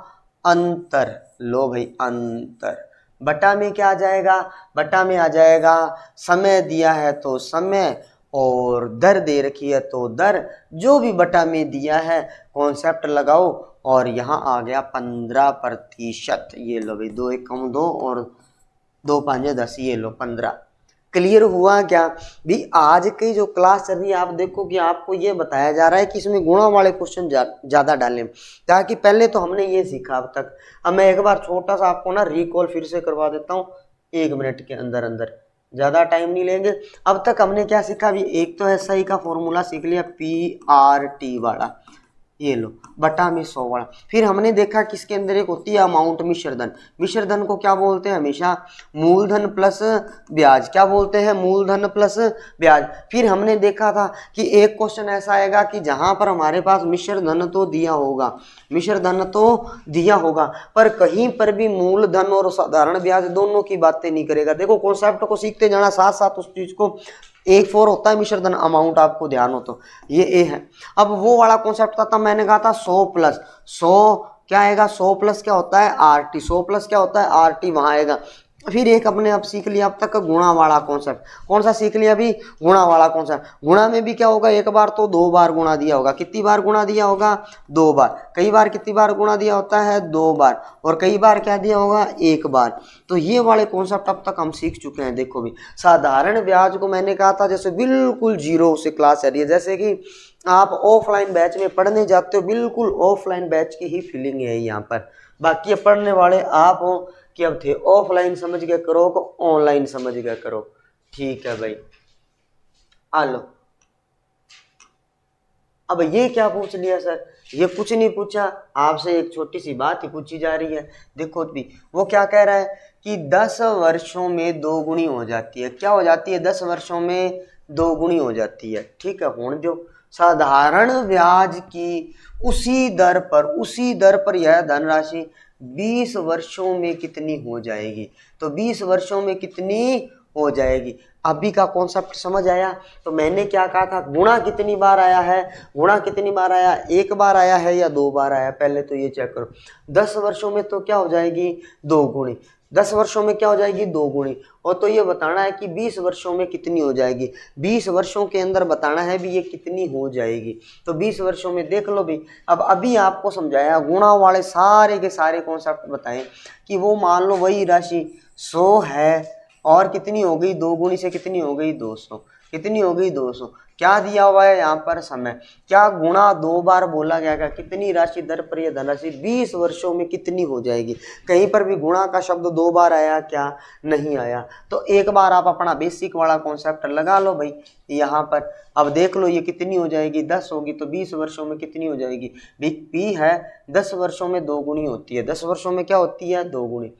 अंतर, लो भाई अंतर, बटा में क्या आ जाएगा, बटा में आ जाएगा समय दिया है तो समय, और दर दे रखी है तो दर, जो भी बटा में दिया है कॉन्सेप्ट लगाओ, और यहाँ आ गया 15%। ये लो भाई, 2 एकम 2 और 2 5 10, ये लो 15। क्लियर हुआ क्या भी। आज की जो क्लास चल रही है, आप देखो कि आपको ये बताया जा रहा है कि इसमें गुणा वाले क्वेश्चन ज्यादा डालें, ताकि पहले तो हमने ये सीखा अब तक। अब मैं एक बार छोटा सा आपको ना रिकॉल फिर से करवा देता हूँ, 1 मिनट के अंदर अंदर, ज्यादा टाइम नहीं लेंगे। अब तक हमने क्या सीखा भी, एक तो SI का फॉर्मूला सीख लिया, PRT वाला, ये लो बटा में 100 वाला। फिर हमने देखा किसके अंदर एक होती है अमाउंट, मिश्रधन। मिश्रधन को क्या बोलते हैं, हमेशा मूलधन प्लस ब्याज, क्या बोलते हैं, मूलधन प्लस ब्याज। फिर हमने देखा था कि एक क्वेश्चन ऐसा आएगा कि जहां पर हमारे पास मिश्रधन तो दिया होगा, मिश्रधन तो दिया होगा, पर कहीं पर भी मूलधन और साधारण ब्याज दोनों की बातें नहीं करेगा। देखो कॉन्सेप्ट को सीखते जाना, साथ साथ उस चीज को। एक 4 होता है मिश्रधन अमाउंट, आपको ध्यान हो तो ये ए है। अब वो वाला कॉन्सेप्ट था, तब मैंने कहा था 100 प्लस 100 क्या आएगा, 100 प्लस क्या होता है, RT, 100 प्लस क्या होता है, RT वहां आएगा। फिर एक अपने अब सीख लिया अब तक गुणा वाला कॉन्सेप्ट। कौन सा सीख लिया अभी, गुणा वाला कॉन्सेप्ट। गुणा में भी क्या होगा, एक बार तो 2 बार गुणा दिया होगा, कितनी बार गुणा दिया होगा, 2 बार। कई बार कितनी बार गुणा दिया होता है, 2 बार, और कई बार क्या दिया होगा, 1 बार। तो ये वाले कॉन्सेप्ट अब तक हम सीख चुके हैं। देखो भी साधारण ब्याज को मैंने कहा था जैसे बिल्कुल जीरो से क्लास चल रही है, जैसे कि आप ऑफलाइन बैच में पढ़ने जाते हो, बिल्कुल ऑफलाइन बैच की ही फीलिंग है यहाँ पर। बाकी पढ़ने वाले आप हो कि अब थे ऑफलाइन समझ के करो को ऑनलाइन समझ के करो, ठीक है भाई। आ लो, अब ये क्या पूछ लिया सर ये कुछ नहीं पूछा आपसे, एक छोटी सी बात ही पूछी जा रही है। देखो भी वो क्या कह रहा है कि 10 वर्षों में 2 गुनी हो जाती है। क्या हो जाती है? 10 वर्षों में 2 गुनी हो जाती है। ठीक है, हुण जो साधारण ब्याज की उसी दर पर यह धनराशि 20 वर्षों में कितनी हो जाएगी? तो 20 वर्षों में कितनी हो जाएगी? अभी का कॉन्सेप्ट समझ आया? तो मैंने क्या कहा था, गुणा कितनी बार आया है? गुणा कितनी बार आया? एक बार आया है या 2 बार आया? पहले तो ये चेक करो। 10 वर्षों में तो क्या हो जाएगी? 2 गुणी। 10 वर्षों में क्या हो जाएगी? 2 गुणी। और तो ये बताना है कि 20 वर्षों में कितनी हो जाएगी। 20 वर्षों के अंदर बताना है भी ये कितनी हो जाएगी। तो 20 वर्षों में देख लो भी। अब अभी आपको समझाया, गुणा वाले सारे के सारे कॉन्सेप्ट बताएं कि वो मान लो वही राशि 100 है और कितनी हो गई? 2 गुणी से कितनी हो गई? 200। कितनी हो गई? 200। क्या दिया हुआ है यहाँ पर? समय। क्या गुणा 2 बार बोला गया? क्या कितनी राशि दर पर यह धनराशि 20 वर्षों में कितनी हो जाएगी? कहीं पर भी गुणा का शब्द 2 बार आया क्या? नहीं आया। तो एक बार आप अपना बेसिक वाला कॉन्सेप्ट लगा लो भाई यहाँ पर। अब देख लो ये कितनी हो जाएगी? 10 होगी तो 20 वर्षों में कितनी हो जाएगी? पी है 10 वर्षों में 2 गुणी होती है। 10 वर्षों में क्या होती है? 2 गुणी।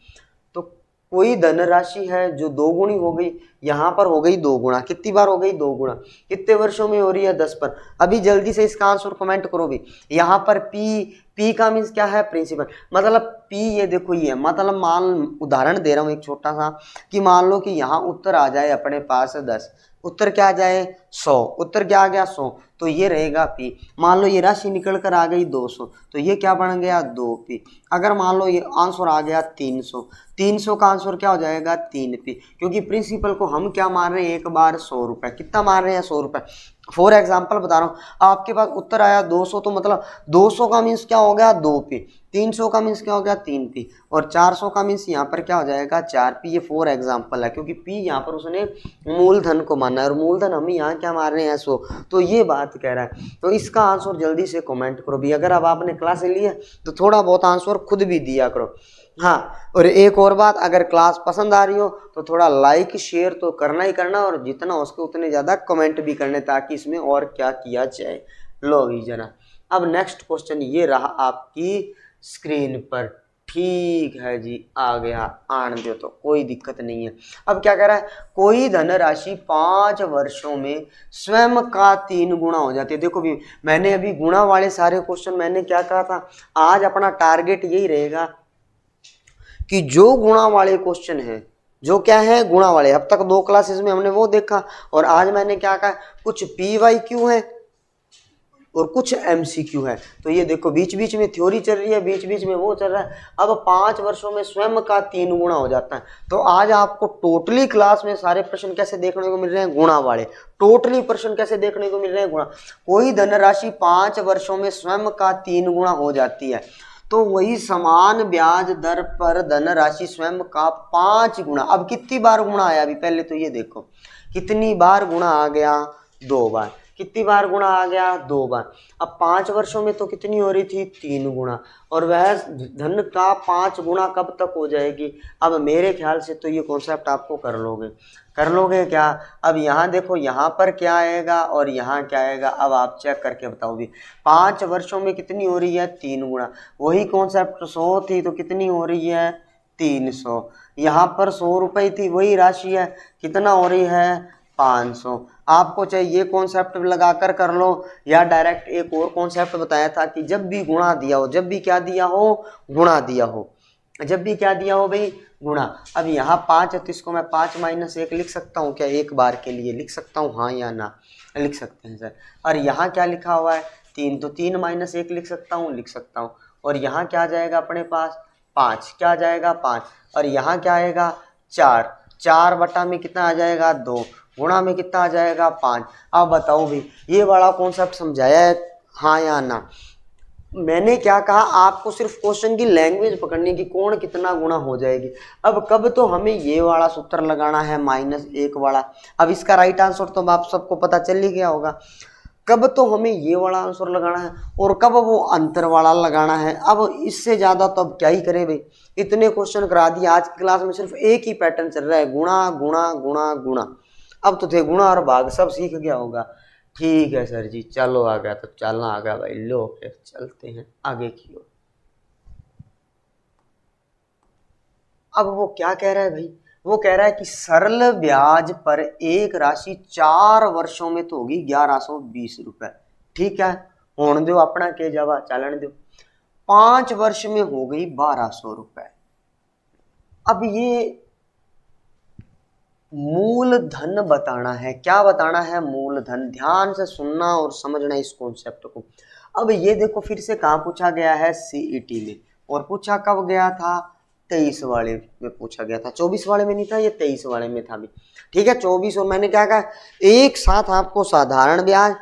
तो कोई धनराशि है जो 2 गुणी हो गई, यहाँ पर हो गई 2 गुणा। कितनी बार हो गई? 2 गुणा। कितने वर्षों में हो रही है? 10 पर। अभी जल्दी से इसका आंसर कमेंट करो भी। यहाँ पर पी का मीन्स क्या है? प्रिंसिपल। मतलब पी, ये देखो ये मतलब मान, उदाहरण दे रहा हूँ एक छोटा सा, कि मान लो कि यहाँ उत्तर आ जाए अपने पास 10, उत्तर क्या आ जाए? 100। उत्तर क्या आ गया? 100। तो ये रहेगा पी। मान लो ये राशि निकल कर आ गई 200, तो ये क्या बन गया? 2p। अगर मान लो ये आंसर आ गया 300, 300 का आंसर क्या हो जाएगा? 3p। क्योंकि प्रिंसिपल को हम क्या मान रहे हैं? एक बार 100 रुपए। कितना मान रहे हैं? 100 रुपए। फॉर एग्जाम्पल बता रहा हूँ, आपके पास उत्तर आया 200, तो मतलब 200 का मीन्स क्या हो गया? 2p। 300 का मीन्स क्या हो गया? 3p। और 400 का मीन्स यहाँ पर क्या हो जाएगा? 4p। ये फॉर एग्जाम्पल है, क्योंकि p यहाँ पर उसने मूलधन को माना है और मूलधन हम यहाँ क्या मान रहे हैं? 100। तो ये बात कह रहा है। तो इसका आंसर जल्दी से कमेंट करो भी। अगर अब आपने क्लास ली है तो थोड़ा बहुत आंसर खुद भी दिया करो। हाँ, और एक और बात, अगर क्लास पसंद आ रही हो तो थोड़ा लाइक शेयर तो करना ही करना, और जितना हो सके उतने ज़्यादा कमेंट भी करने, ताकि इसमें और क्या किया जाए। लो भी जरा, अब नेक्स्ट क्वेश्चन ये रहा आपकी स्क्रीन पर। ठीक है जी, आ गया। आन दो, तो कोई दिक्कत नहीं है। अब क्या कह रहा है? कोई धनराशि 5 वर्षों में स्वयं का 3 गुना हो जाती है। देखो भी, मैंने अभी गुणा वाले सारे क्वेश्चन मैंने क्या कहा था, आज अपना टारगेट यही रहेगा कि जो गुणा वाले क्वेश्चन है, जो क्या है? गुणा वाले। अब तक 2 क्लासेस में हमने वो देखा, और आज मैंने क्या कहा? कुछ PYQ है और कुछ MCQ है। तो ये देखो, बीच बीच में थ्योरी चल रही है, बीच बीच में वो चल रहा है। अब 5 वर्षों में स्वयं का 3 गुना हो जाता है। तो आज आपको टोटली क्लास में सारे प्रश्न कैसे देखने को मिल रहे हैं? गुणा वाले। टोटली प्रश्न कैसे देखने को मिल रहे हैं? गुणा। कोई धनराशि 5 वर्षों में स्वयं का 3 गुना हो जाती है, तो वही समान ब्याज दर पर धनराशि स्वयं का 5 गुना। अब कितनी बार गुणा आया? अभी पहले तो ये देखो, कितनी बार गुणा आ गया? 2 बार। कितनी बार गुणा आ गया? 2 बार। अब 5 वर्षों में तो कितनी हो रही थी? 3 गुणा। और वह धन का 5 गुणा कब तक हो जाएगी? अब मेरे ख्याल से तो ये कॉन्सेप्ट आपको कर लोगे क्या? अब यहाँ देखो, यहाँ पर क्या आएगा और यहाँ क्या आएगा? अब आप चेक करके बताओ भी। 5 वर्षों में कितनी हो रही है? 3 गुणा। वही कॉन्सेप्ट 100 थी तो कितनी हो रही है? 300। यहाँ पर 100 रुपये थी, वही राशि है, कितना हो रही है? 500। आपको चाहे ये कॉन्सेप्ट लगाकर कर लो, या डायरेक्ट एक और कॉन्सेप्ट बताया था कि जब भी गुणा दिया हो, जब भी क्या दिया हो? गुणा दिया हो। जब भी क्या दिया हो भाई? गुणा। अब यहाँ 5 है तो इसको मैं 5 - 1 लिख सकता हूँ क्या? एक बार के लिए लिख सकता हूँ, हाँ या ना? लिख सकते हैं सर। और यहाँ क्या लिखा हुआ है? 3, तो 3 - 1 लिख सकता हूँ, लिख सकता हूँ। और यहाँ क्या आ जाएगा अपने पास? 5। क्या आ जाएगा? 5। और यहाँ क्या आएगा? 4। 4 बटा में कितना आ जाएगा? 2। गुणा में कितना आ जाएगा? 5। अब बताओ भी, ये वाला कॉन्सेप्ट समझाया है, हाँ या ना? मैंने क्या कहा? आपको सिर्फ क्वेश्चन की लैंग्वेज पकड़नी कि कौन कितना गुणा हो जाएगी। अब कब तो हमें ये वाला सूत्र लगाना है -1 वाला। अब इसका राइट आंसर तो आप सबको पता चल ही गया होगा। कब तो हमें ये वाला आंसर लगाना है और कब वो अंतर वाला लगाना है। अब इससे ज़्यादा तो अब क्या ही करें भाई, इतने क्वेश्चन करा दिए। आज की क्लास में सिर्फ एक ही पैटर्न चल रहा है, गुणा गुणा गुणा गुणा। अब तो थे गुणा और भाग सब सीख गया होगा। ठीक है सर जी, चलो आ गया तो चलना आ गया भाई, लो फिर चलते हैं आगे की ओर। अब वो क्या कह रहा है भाई, वो कह रहा है कि सरल ब्याज पर एक राशि 4 वर्षों में तो होगी 1120 रुपए। ठीक है, होने दो अपना के जवा चलन दो। 5 वर्ष में हो गई 1200 रुपए। अब ये मूलधन बताना है, क्या बताना है, मूलधन। ध्यान से सुनना और समझना इस कॉन्सेप्ट को। अब ये देखो फिर से कहाँ पूछा गया है, सीईटी में। और पूछा कब गया था, 23 वाले में पूछा गया था, 24 वाले में नहीं था, ये 23 वाले में था भी। ठीक है, 24 और मैंने क्या कहा, एक साथ आपको साधारण ब्याज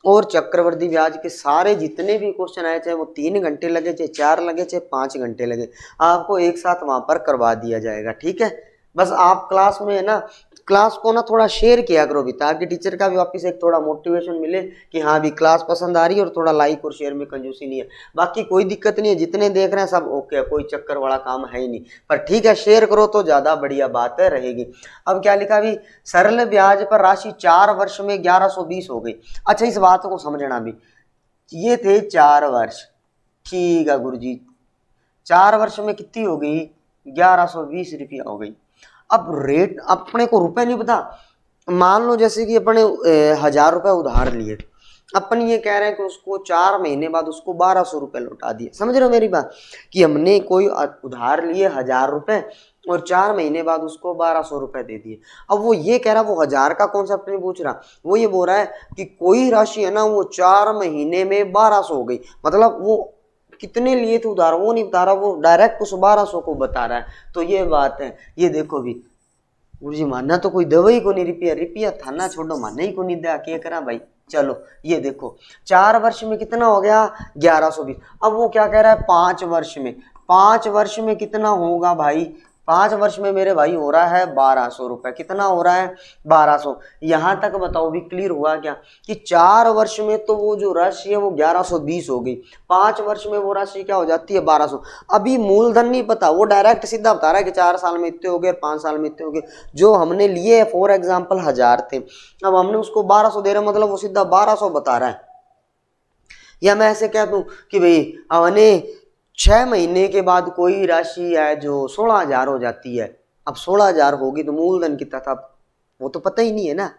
और चक्रवृद्धि ब्याज के सारे जितने भी क्वेश्चन आए, चाहे वो 3 घंटे लगे, चाहे 4 लगे, चाहे 5 घंटे लगे, आपको एक साथ वहां पर करवा दिया जाएगा। ठीक है, बस आप क्लास में है ना, क्लास को ना थोड़ा शेयर किया करो भी, ताकि टीचर का भी वापस एक थोड़ा मोटिवेशन मिले कि हाँ भी क्लास पसंद आ रही है, और थोड़ा लाइक और शेयर में कंजूसी नहीं है। बाकी कोई दिक्कत नहीं है, जितने देख रहे हैं सब ओके है, कोई चक्कर वाला काम है ही नहीं। पर ठीक है, शेयर करो तो ज्यादा बढ़िया बात रहेगी। अब क्या लिखा भी, सरल ब्याज पर राशि 4 वर्ष में 1120 हो गई। अच्छा, इस बात को समझना भी, ये थे 4 वर्ष। ठीक है गुरु जी, 4 वर्ष में कितनी हो गई, 1120 रुपया हो गई। अब रेट अपने को रुपए नहीं पता, मान लो जैसे कि अपने 1000 रुपए उधार लिए, अपन ये कह रहे हैं कि उसको 4 महीने बाद उसको 1200 रुपए लौटा दिए। समझ रहे हो मेरी बात, कि हमने कोई उधार लिए 1000 रुपए और 4 महीने बाद उसको 1200 रुपए दे दिए। अब वो ये कह रहा, वो 1000 का कॉन्सेप्ट नहीं पूछ रहा, वो ये बोल रहा है कि कोई राशि है ना, वो 4 महीने में 1200 हो गई, मतलब वो कितने लिए थे उधार वो नहीं बता रहा, वो डायरेक्ट उस 1200 को बता रहा है। तो ये बात है, ये देखो भी गुरुजी, मानना तो कोई दवाई को नहीं, रिपिया रिपिया थाना छोड़ो, मानना ही को नहीं दया के करा भाई। चलो ये देखो, 4 वर्ष में कितना हो गया, 1120। अब वो क्या कह रहा है, 5 वर्ष में, 5 वर्ष में कितना होगा भाई, 5 वर्ष में मेरे भाई हो रहा है 1200 रुपए। कितना हो रहा है, 1200। यहां तक बताओ भी क्लियर हुआ क्या, कि 4 वर्ष में तो वो जो राशि है वो 1120 हो गई, 5 वर्ष में वो राशि क्या हो जाती है, 1200। अभी मूलधन नहीं पता, वो डायरेक्ट सीधा बता रहा है कि 4 साल में इतने हो गए, 5 साल में इतने हो गए। जो हमने लिए फॉर एग्जाम्पल 1000 थे, अब हमने उसको 1200 दे रहे, मतलब वो सीधा 1200 बता रहा है। या मैं ऐसे कह दूं कि भाई हमने 6 महीने के बाद कोई राशि है जो 16,000 हो जाती है, अब 16,000 होगी तो मूलधन कितना था, वो तो पता ही नहीं है ना।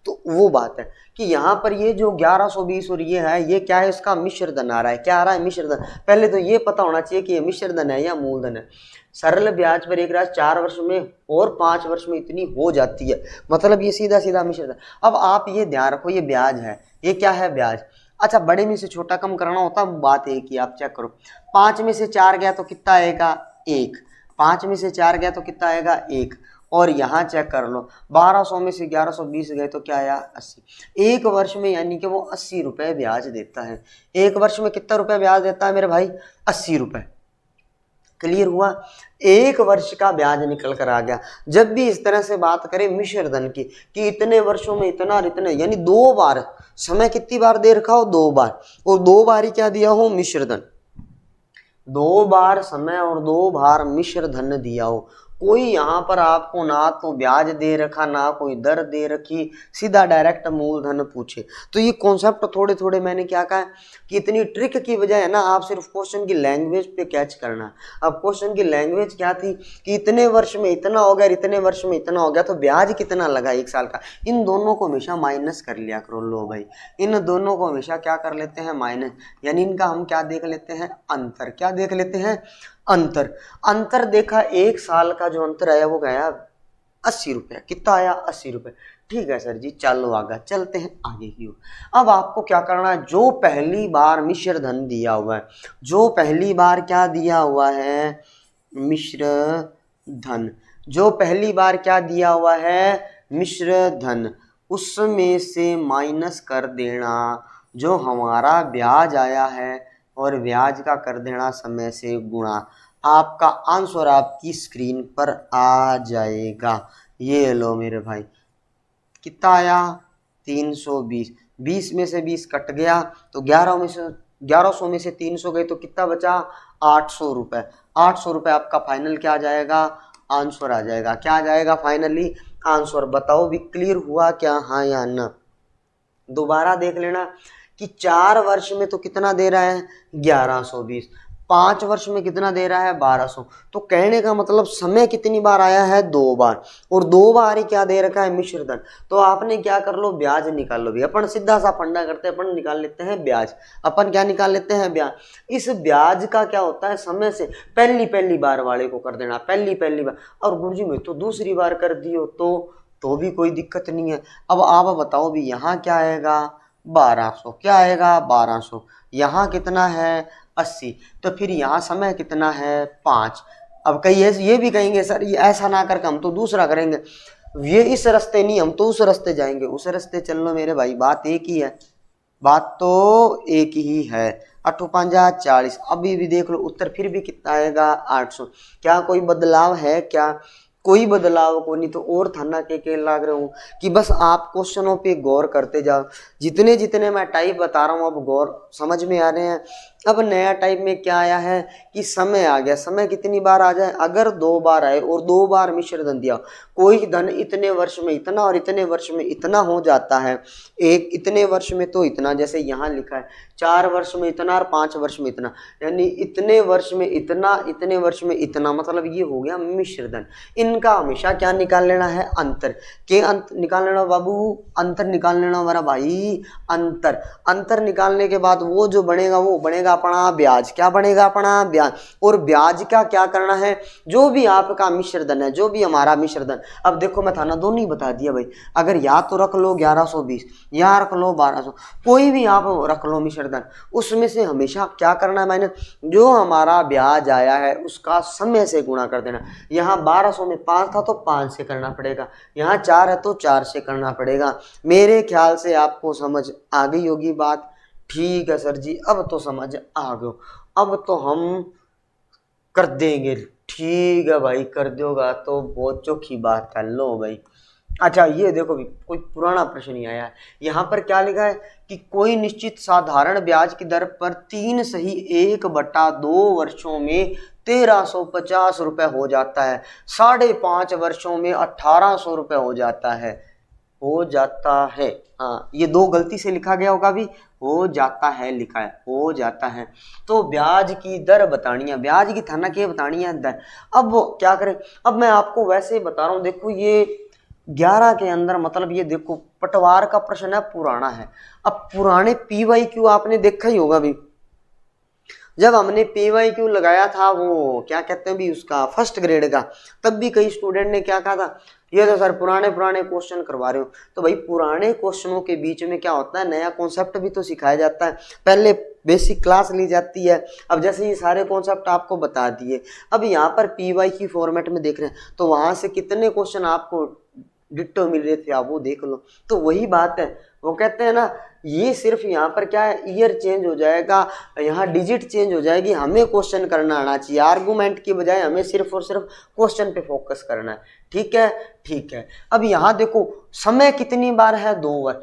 तो वो बात है कि यहाँ पर ये जो 1120 और ये है, ये क्या है, इसका मिश्र धन आ रहा है। क्या आ रहा है, मिश्र धन। पहले तो ये पता होना चाहिए कि ये मिश्र धन है या मूलधन है। सरल ब्याज पर एक राशि 4 वर्ष में और 5 वर्ष में इतनी हो जाती है, मतलब ये सीधा सीधा मिश्र धन। अब आप ये ध्यान रखो, ये ब्याज है, ये क्या है, ब्याज। अच्छा, बड़े में से छोटा कम करना होता, बात एक ही, आप चेक करो। 5 में से 4 गया तो कितना आएगा, 1। 5 में से 4 गया तो कितना आएगा, 1। और यहाँ चेक कर लो, 1200 में से 1120 गए तो क्या आया, 80। एक वर्ष में यानी कि वो 80 रुपए ब्याज देता है। एक वर्ष में कितना रुपए ब्याज देता है मेरे भाई, 80 रुपए। क्लियर हुआ, एक वर्ष का ब्याज निकल कर आ गया। जब भी इस तरह से बात करें मिश्र धन की, कि इतने वर्षों में इतना और इतने, यानी 2 बार समय, कितनी बार दे रखा हो, 2 बार, और 2 बार ही क्या दिया हो, मिश्र धन। 2 बार समय और 2 बार मिश्र धन दिया हो। कोई यहाँ पर आपको ना तो ब्याज दे रखा, ना कोई दर दे रखी, सीधा डायरेक्ट मूलधन पूछे। तो ये कॉन्सेप्ट थोड़े थोड़े मैंने क्या कहा कि इतनी ट्रिक की वजह है ना, आप सिर्फ क्वेश्चन की लैंग्वेज पे कैच करना। अब क्वेश्चन की लैंग्वेज क्या थी, कि इतने वर्ष में इतना हो गया, इतने वर्ष में इतना हो गया, तो ब्याज कितना लगा 1 साल का। इन दोनों को हमेशा माइनस कर लिया करो। लो भाई, इन दोनों को हमेशा क्या कर लेते हैं, माइनस, यानी इनका हम क्या देख लेते हैं, अंतर। क्या देख लेते हैं, अंतर। अंतर देखा, 1 साल का जो अंतर आया वो गया 80 रुपया। कितना आया, 80 रुपये। ठीक है सर जी, चलो आगे चलते हैं आगे की ओर। अब आपको क्या करना है, जो पहली बार मिश्र धन दिया हुआ है, जो पहली बार क्या दिया हुआ है, मिश्र धन, जो पहली बार क्या दिया हुआ है, मिश्र धन, उसमें से माइनस कर देना जो हमारा ब्याज आया है, और ब्याज का कर देना समय से गुणा। आपका आंसर आपकी स्क्रीन पर आ जाएगा। ये लो मेरे भाई, कितना आया, 320। 20 में से 20 कट गया तो 1100 में से 300 गए तो कितना बचा, 800 रुपए। 800 रुपए आपका फाइनल क्या आ जाएगा, आंसर आ जाएगा। क्या आ जाएगा फाइनली, आंसर। बताओ भी क्लियर हुआ क्या, हाँ या ना। दोबारा देख लेना कि 4 वर्ष में तो कितना दे रहा है 1120, 5 वर्ष में कितना दे रहा है 1200। तो कहने का मतलब समय कितनी बार आया है 2 बार, और 2 बार ही क्या दे रखा है मिश्र धन। तो आपने क्या कर लो ब्याज निकाल लो भी। अपन सीधा सा फंडा करते हैं, अपन निकाल लेते हैं ब्याज। अपन क्या निकाल लेते हैं ब्याज। इस ब्याज का क्या होता है समय से पहली बार वाले को कर देना, पहली बार। और गुरुजी मैं तो दूसरी बार कर दियो तो भी कोई दिक्कत नहीं है। अब आप बताओ भी यहाँ क्या आएगा 1200, क्या आएगा 1200, यहाँ कितना है 80, तो फिर यहाँ समय कितना है 5। अब कई ये भी कहेंगे सर ये ऐसा ना करके हम तो दूसरा करेंगे, ये इस रास्ते नहीं हम तो उस रास्ते जाएंगे, उस रास्ते चल लो मेरे भाई, बात एक ही है, बात तो एक ही है। 8 5 40, अभी भी देख लो उत्तर फिर भी कितना आएगा 800। क्या कोई बदलाव है क्या, कोई बदलाव को नहीं। तो और थाना के लाग रहा हूँ कि बस आप क्वेश्चनों पे गौर करते जाओ। जितने जितने मैं टाइप बता रहा हूँ अब गौर समझ में आ रहे हैं। अब नया टाइप में क्या आया है कि समय आ गया। समय कितनी बार आ जाए, अगर 2 बार आए और 2 बार मिश्र धन दिया, कोई धन इतने वर्ष में इतना और इतने वर्ष में इतना हो जाता है। एक इतने वर्ष में तो इतना, जैसे यहाँ लिखा है 4 वर्ष में इतना और 5 वर्ष में इतना, यानी इतने वर्ष में इतना, इतने वर्ष में इतना, मतलब ये हो गया मिश्र धन। इनका हमेशा क्या निकाल लेना है अंतर। के अंत निकाल लेना बाबू, अंतर निकाल लेना हमारा भाई, अंतर निकालने के बाद वो जो बनेगा वो बनेगा अपना ब्याज। क्या बनेगा अपना ब्याज। और ब्याज का क्या करना है, जो भी आपका मिश्र धन है, जो भी हमारा मिश्र धन। अब देखो मैं थाना दोनों ही बता दिया भाई, अगर या तो रख लो 1120 या रख लो 1200, कोई भी आप रख लो मिश्र धन, उसमें से हमेशा क्या करना है माइनस, जो हमारा ब्याज आया है उसका समय से गुणा कर देना। यहाँ 1200 में 5 था तो 5 से करना पड़ेगा, यहाँ 4 है तो 4 से करना पड़ेगा। मेरे ख्याल से आपको समझ आ गई होगी बात। ठीक है सर जी, अब तो समझ आ गयो, अब तो हम कर देंगे। ठीक है भाई, कर दोगा तो बहुत चौखी बात है। लो भाई, अच्छा ये देखो भी कोई पुराना प्रश्न नहीं आया है। यहाँ पर क्या लिखा है कि कोई निश्चित साधारण ब्याज की दर पर 3 सही 1/2 वर्षों में 1350 रुपए हो जाता है, 5.5 वर्षों में 1800 रुपए हो जाता है, हो जाता है। हाँ, ये 2 गलती से लिखा गया होगा भी, हो जाता है लिखा है, हो जाता है। तो ब्याज की दर बतानी है, ब्याज की थाना के बतानी है दर। अब क्या करें, अब मैं आपको वैसे ही बता रहा हूँ। देखो ये 11 के अंदर मतलब ये देखो पटवार का प्रश्न है, पुराना है। अब पुराने PYQ आपने देखा ही होगा भी, जब हमने PYQ लगाया था वो क्या कहते हैं भी उसका फर्स्ट ग्रेड का, तब भी कई स्टूडेंट ने क्या कहा था, ये तो सर पुराने क्वेश्चन करवा रहे हो। तो भाई पुराने क्वेश्चनों के बीच में क्या होता है, नया कॉन्सेप्ट भी तो सिखाया जाता है। पहले बेसिक क्लास ली जाती है, अब जैसे ये सारे कॉन्सेप्ट आपको बता दिए, अब यहाँ पर PYQ फॉर्मेट में देख रहे हैं, तो वहां से कितने क्वेश्चन आपको डिट्टो मिल रहे थे, आप वो देख लो। तो वही बात है, वो कहते हैं ना, ये सिर्फ यहाँ पर क्या है, ईयर चेंज हो जाएगा, यहाँ डिजिट चेंज हो जाएगी, हमें क्वेश्चन करना आना चाहिए। आर्गुमेंट की बजाय हमें सिर्फ और सिर्फ क्वेश्चन पे फोकस करना है। ठीक है, ठीक है। अब यहाँ देखो समय कितनी बार है 2 बार।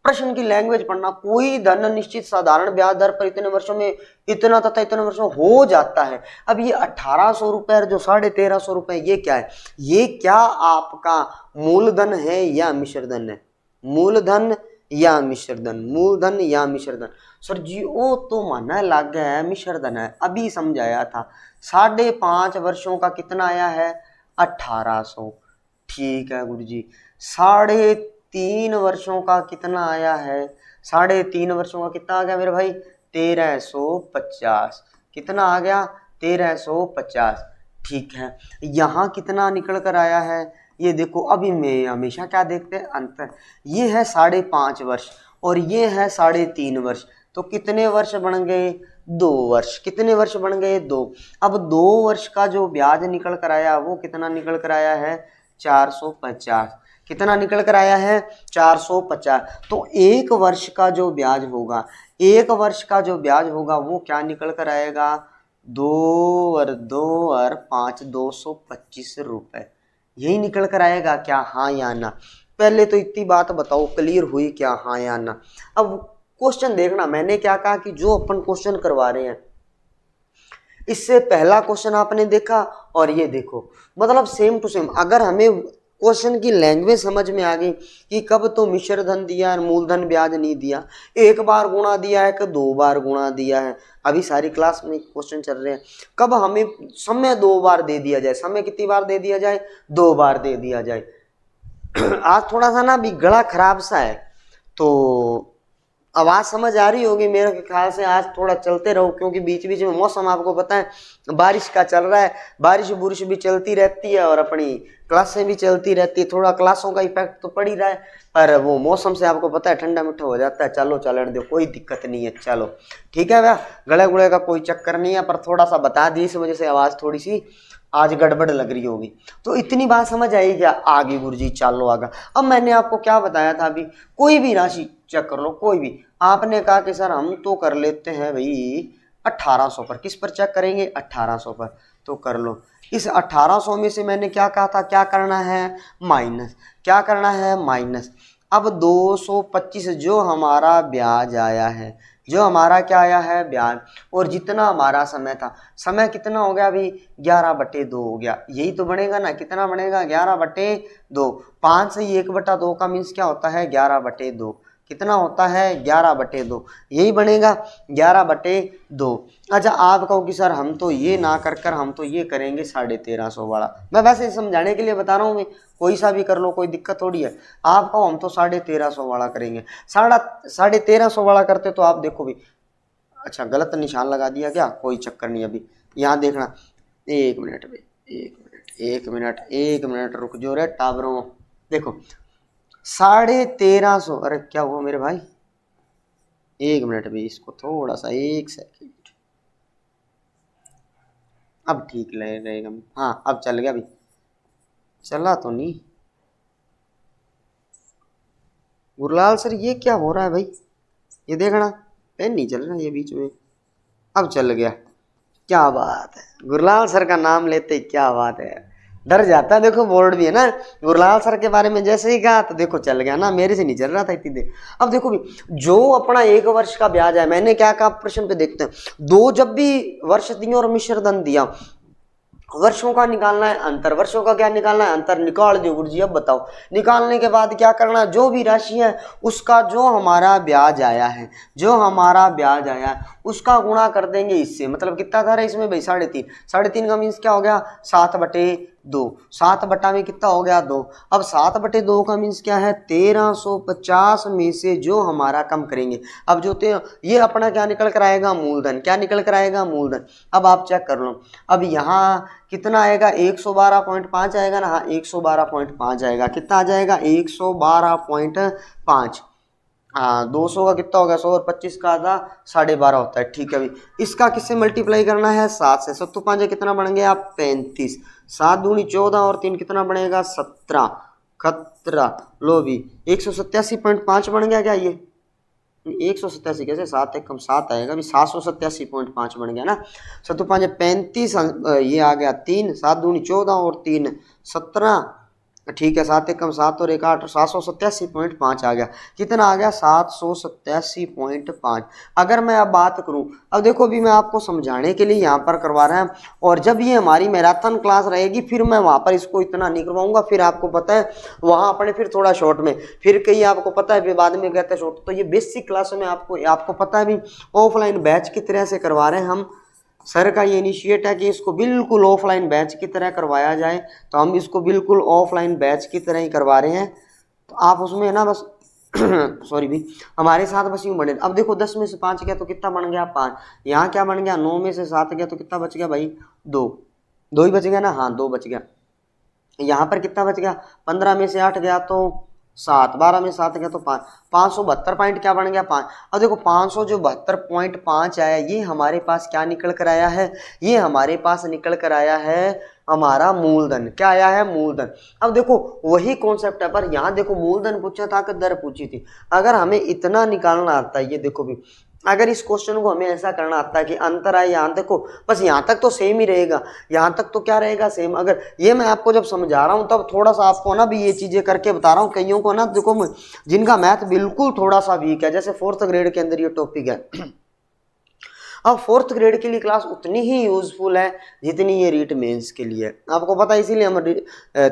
प्रश्न की लैंग्वेज पढ़ना, कोई धन निश्चित साधारण ब्याज दर पर इतने वर्षों में इतना तथा इतने वर्षों हो जाता है। अब ये 1800 रुपए और जो 1350 रुपए, ये क्या है, ये क्या आपका मूलधन है या मिश्रधन है, मूलधन या मिश्रधन, मूलधन या मिश्रधन। सर जी वो तो माना लग गया है मिश्रधन है, अभी समझाया था। 5.5 वर्षों का कितना आया है 1800। ठीक है गुरु जी। 3.5 वर्षों का कितना आया है, 3.5 वर्षों का कितना आ गया मेरे भाई 1350। कितना आ गया 1350। ठीक है, यहाँ कितना निकल कर आया है, ये देखो। अभी मैं हमेशा क्या देखते हैं अंतर, ये है 5.5 वर्ष और ये है 3.5 वर्ष, तो कितने वर्ष बन गए 2 वर्ष। कितने वर्ष बन गए 2। अब 2 वर्ष का जो ब्याज निकल कर आया वो कितना निकल कर आया है 450। कितना निकल कर आया है 450। तो 1 वर्ष का जो ब्याज होगा, 1 वर्ष का जो ब्याज होगा वो क्या निकल कर आएगा 2 और 2 और 5 225 रुपए, यही निकल कर आएगा क्या, हाँ या ना। पहले तो इतनी बात बताओ क्लियर हुई क्या, हाँ या ना। अब क्वेश्चन देखना, मैंने क्या कहा कि जो अपन क्वेश्चन करवा रहे हैं, इससे पहला क्वेश्चन आपने देखा और ये देखो, मतलब सेम टू सेम। अगर हमें क्वेश्चन की लैंग्वेज समझ में आ गई कि कब तो मिश्र धन दिया है, मूलधन ब्याज नहीं दिया, एक बार गुणा दिया है कि 2 बार गुणा दिया है। अभी सारी क्लास में क्वेश्चन चल रहे हैं कब हमें समय 2 बार दे दिया जाए, समय कितनी बार दे दिया जाए, 2 बार दे दिया जाए। आज थोड़ा सा ना अभी गला खराब सा है, तो आवाज समझ आ रही होगी मेरे ख्याल से। आज थोड़ा चलते रहो, क्योंकि बीच बीच में मौसम आपको पता है बारिश का चल रहा है, बारिश बुरिश भी चलती रहती है और अपनी क्लासें भी चलती रहती है, थोड़ा क्लासों का इफेक्ट तो पड़ ही रहा है, पर वो मौसम से आपको पता है ठंडा मीठा हो जाता है। चलो चलन दो, कोई दिक्कत नहीं है, चलो ठीक है भैया, गले गुड़े का कोई चक्कर नहीं है, पर थोड़ा सा बता दी इस वजह से आवाज थोड़ी सी आज गड़बड़ लग रही होगी। तो इतनी बात समझ आई क्या? आगे गुरुजी चलो आगे। अब मैंने आपको क्या बताया था, अभी कोई भी राशि चेक कर लो, कोई भी। आपने कहा कि सर हम तो कर लेते हैं भाई 1800 पर, किस पर चेक करेंगे? 1800 पर। तो कर लो, इस 1800 में से मैंने क्या कहा था, क्या करना है? माइनस। क्या करना है? माइनस। अब 225 जो हमारा ब्याज आया है, जो हमारा क्या आया है? ब्याज, और जितना हमारा समय था, समय कितना हो गया अभी? 11/2 हो गया। यही तो बनेगा ना, कितना बनेगा? 11/2। 5 से 1/2 का मीन्स क्या होता है? 11/2। कितना होता है? 11/2, यही बनेगा 11/2। अच्छा आप कहो कि सर हम तो ये ना कर हम तो ये करेंगे 1350 वाला। मैं वैसे समझाने के लिए बता रहा हूँ, मैं कोई सा भी कर लो, कोई दिक्कत थोड़ी है। आप कहो हम तो 1350 वाला करेंगे, 1350 वाला करते तो आप देखो भी, अच्छा गलत निशान लगा दिया क्या? कोई चक्कर नहीं, अभी यहाँ देखना। 1 मिनट में, 1 मिनट रुक जो रे टावरों, देखो 1350। अरे क्या हुआ मेरे भाई? 1 मिनट भी, इसको थोड़ा सा 1 सेकेंड, अब ठीक रहेगा। हाँ अब चल गया, अभी चला तो नहीं। गुरलाल सर ये क्या हो रहा है भाई? ये देखना पेन नहीं चल रहा ये बीच में, अब चल गया। क्या बात है, गुरलाल सर का नाम लेते क्या बात है, डर जाता है। देखो बोर्ड भी है ना, गुरलाल सर के बारे में जैसे ही कहा तो देखो चल गया ना, मेरे से नहीं चल रहा था इतनी देर। अब देखो भी, जो अपना 1 वर्ष का ब्याज है, मैंने क्या कहा प्रश्न पे देखते हैं, 2 जब भी वर्ष दिए और मिश्र धन दिया, वर्षों का निकालना है अंतर, वर्षों का क्या निकालना है? अंतर। निकाल दो गुरुजी, अब बताओ। निकालने के बाद क्या करना? जो भी राशि है उसका जो हमारा ब्याज आया है, जो हमारा ब्याज आया है उसका गुणा कर देंगे इससे। मतलब कितना था इसमें भाई? 3.5। 3.5 का मीन्स क्या हो गया? 7/2। 7 बटा में कितना हो गया? 2। अब 7/2 का मीन्स क्या है? 1350 में से जो हमारा कम करेंगे। अब जो ये अपना क्या निकल कर आएगा? मूलधन। क्या निकल कर आएगा? मूलधन। अब आप चेक कर लो, अब यहाँ कितना आएगा? 112.5 आएगा ना? हाँ 112.5 आएगा। कितना आ जाएगा? 112.5। हाँ 200 का कितना होगा? 100 और 25 का आधा 12.5 होता है। ठीक है भाई, इसका किससे मल्टीप्लाई करना है? 7 से। 7 5 कितना बन गया? 35। 7 दूनी 14 और 3 कितना बनेगा? 17 खतरा। लो भी 187.5 बन गया क्या? ये 187 कैसे? 7 1 कम 7 आएगा भी, 787.5 बन गया ना। 7 5 35, ये आ गया 3, 7 दूनी 14 और 3 17। ठीक है, 7 1 कम 7 और 1 8, 787.5 आ गया। कितना आ गया? 787.5। अगर मैं अब बात करूं, अब देखो भी मैं आपको समझाने के लिए यहाँ पर करवा रहा है, और जब ये हमारी मैराथन क्लास रहेगी फिर मैं वहाँ पर इसको इतना नहीं करवाऊंगा। फिर आपको पता है वहाँ अपने फिर थोड़ा शॉर्ट में, फिर कहीं आपको पता है बाद में कहते हैं शॉर्ट। तो ये बेसिक क्लास में आपको पता है भी ऑफलाइन बैच की तरह से करवा रहे हैं हम। सर का ये इनिशिएट है कि इसको बिल्कुल ऑफलाइन बैच की तरह करवाया जाए, तो हम इसको बिल्कुल ऑफलाइन बैच की तरह ही करवा रहे हैं। तो आप उसमें ना बस सॉरी भी हमारे साथ बस यूँ बने। अब देखो 10 में से 5 गया तो कितना बन गया? 5। यहाँ क्या बन गया? 9 में से 7 गया तो कितना बच गया भाई? 2। 2 ही बच गया ना? हाँ 2 बच गया। यहाँ पर कितना बच गया? 15 में से 8 गया तो 7, 12 में 7 गया तो 5। 572 पॉइंट क्या बन गया? 5। अब देखो 572.5 आया, ये हमारे पास क्या निकल कर आया है? ये हमारे पास निकल कर आया है हमारा मूलधन। क्या आया है? मूलधन। अब देखो वही कॉन्सेप्ट है, पर यहाँ देखो मूलधन पूछा था कि दर पूछी थी। अगर हमें इतना निकालना आता है, ये देखो भी, अगर इस क्वेश्चन को हमें ऐसा करना आता है कि अंतर आए यहाँ देखो, बस यहाँ तक तो सेम ही रहेगा, यहाँ तक तो क्या रहेगा? सेम। अगर ये मैं आपको जब समझा रहा हूँ तब थोड़ा सा आपको ना भी ये चीजें करके बता रहा हूँ। कईयों को ना देखो जिनका मैथ बिल्कुल थोड़ा सा वीक है, जैसे 4th ग्रेड के अंदर ये टॉपिक है, अब फोर्थ ग्रेड के लिए क्लास उतनी ही यूजफुल है जितनी ये रीट मेंस के लिए। आपको पता है, इसीलिए हम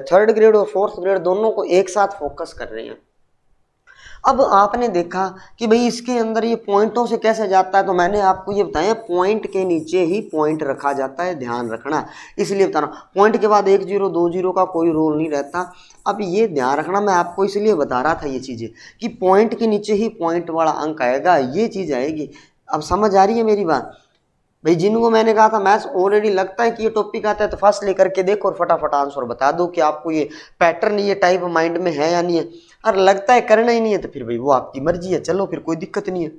थर्ड ग्रेड और फोर्थ ग्रेड दोनों को एक साथ फोकस कर रहे हैं। अब आपने देखा कि भाई इसके अंदर ये पॉइंटों से कैसे जाता है, तो मैंने आपको ये बताया पॉइंट के नीचे ही पॉइंट रखा जाता है, ध्यान रखना, इसलिए बता रहा हूँ। पॉइंट के बाद 1 0 2 0 का कोई रोल नहीं रहता। अब ये ध्यान रखना, मैं आपको इसलिए बता रहा था ये चीज़ें कि पॉइंट के नीचे ही पॉइंट वाला अंक आएगा, ये चीज़ आएगी। अब समझ आ रही है मेरी बात भाई? जिनको मैंने कहा था मैथ्स ऑलरेडी लगता है कि ये टॉपिक आता है, तो फर्स्ट लेकर के देखो और फटाफट आंसर बता दो कि आपको ये पैटर्न, ये टाइप माइंड में है या नहीं है। और लगता है करना ही नहीं है तो फिर भाई वो आपकी मर्जी है, चलो फिर कोई दिक्कत नहीं है।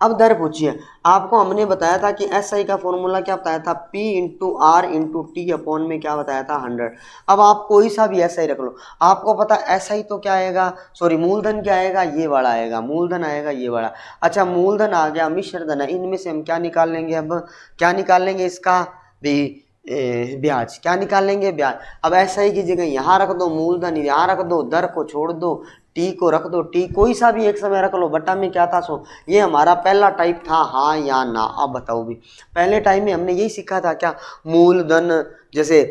अब दर पूछिए, आपको हमने बताया था कि एस आई का फॉर्मूला क्या बताया था, P into R into T upon में क्या बताया था 100। अब आप कोई सा भी एस आई रख लो, आपको पता एस आई तो क्या आएगा, सॉरी मूलधन क्या आएगा, ये वाला आएगा, मूलधन आएगा ये वाला। अच्छा मूलधन आ गया, मिश्र धन है, इनमें से हम क्या निकाल लेंगे, अब क्या निकाल लेंगे इसका भी ब्याज, क्या निकाल लेंगे, ब्याज। अब एस आई की जगह यहाँ रख दो मूलधन, यहाँ रख दो, दर को छोड़ दो, टी को रख दो, टी कोई सा भी एक समय रख लो, बटा में क्या था सो। ये हमारा पहला टाइप था, हाँ या ना। अब बताओ भी, पहले टाइम में हमने यही सीखा था क्या, मूलधन जैसे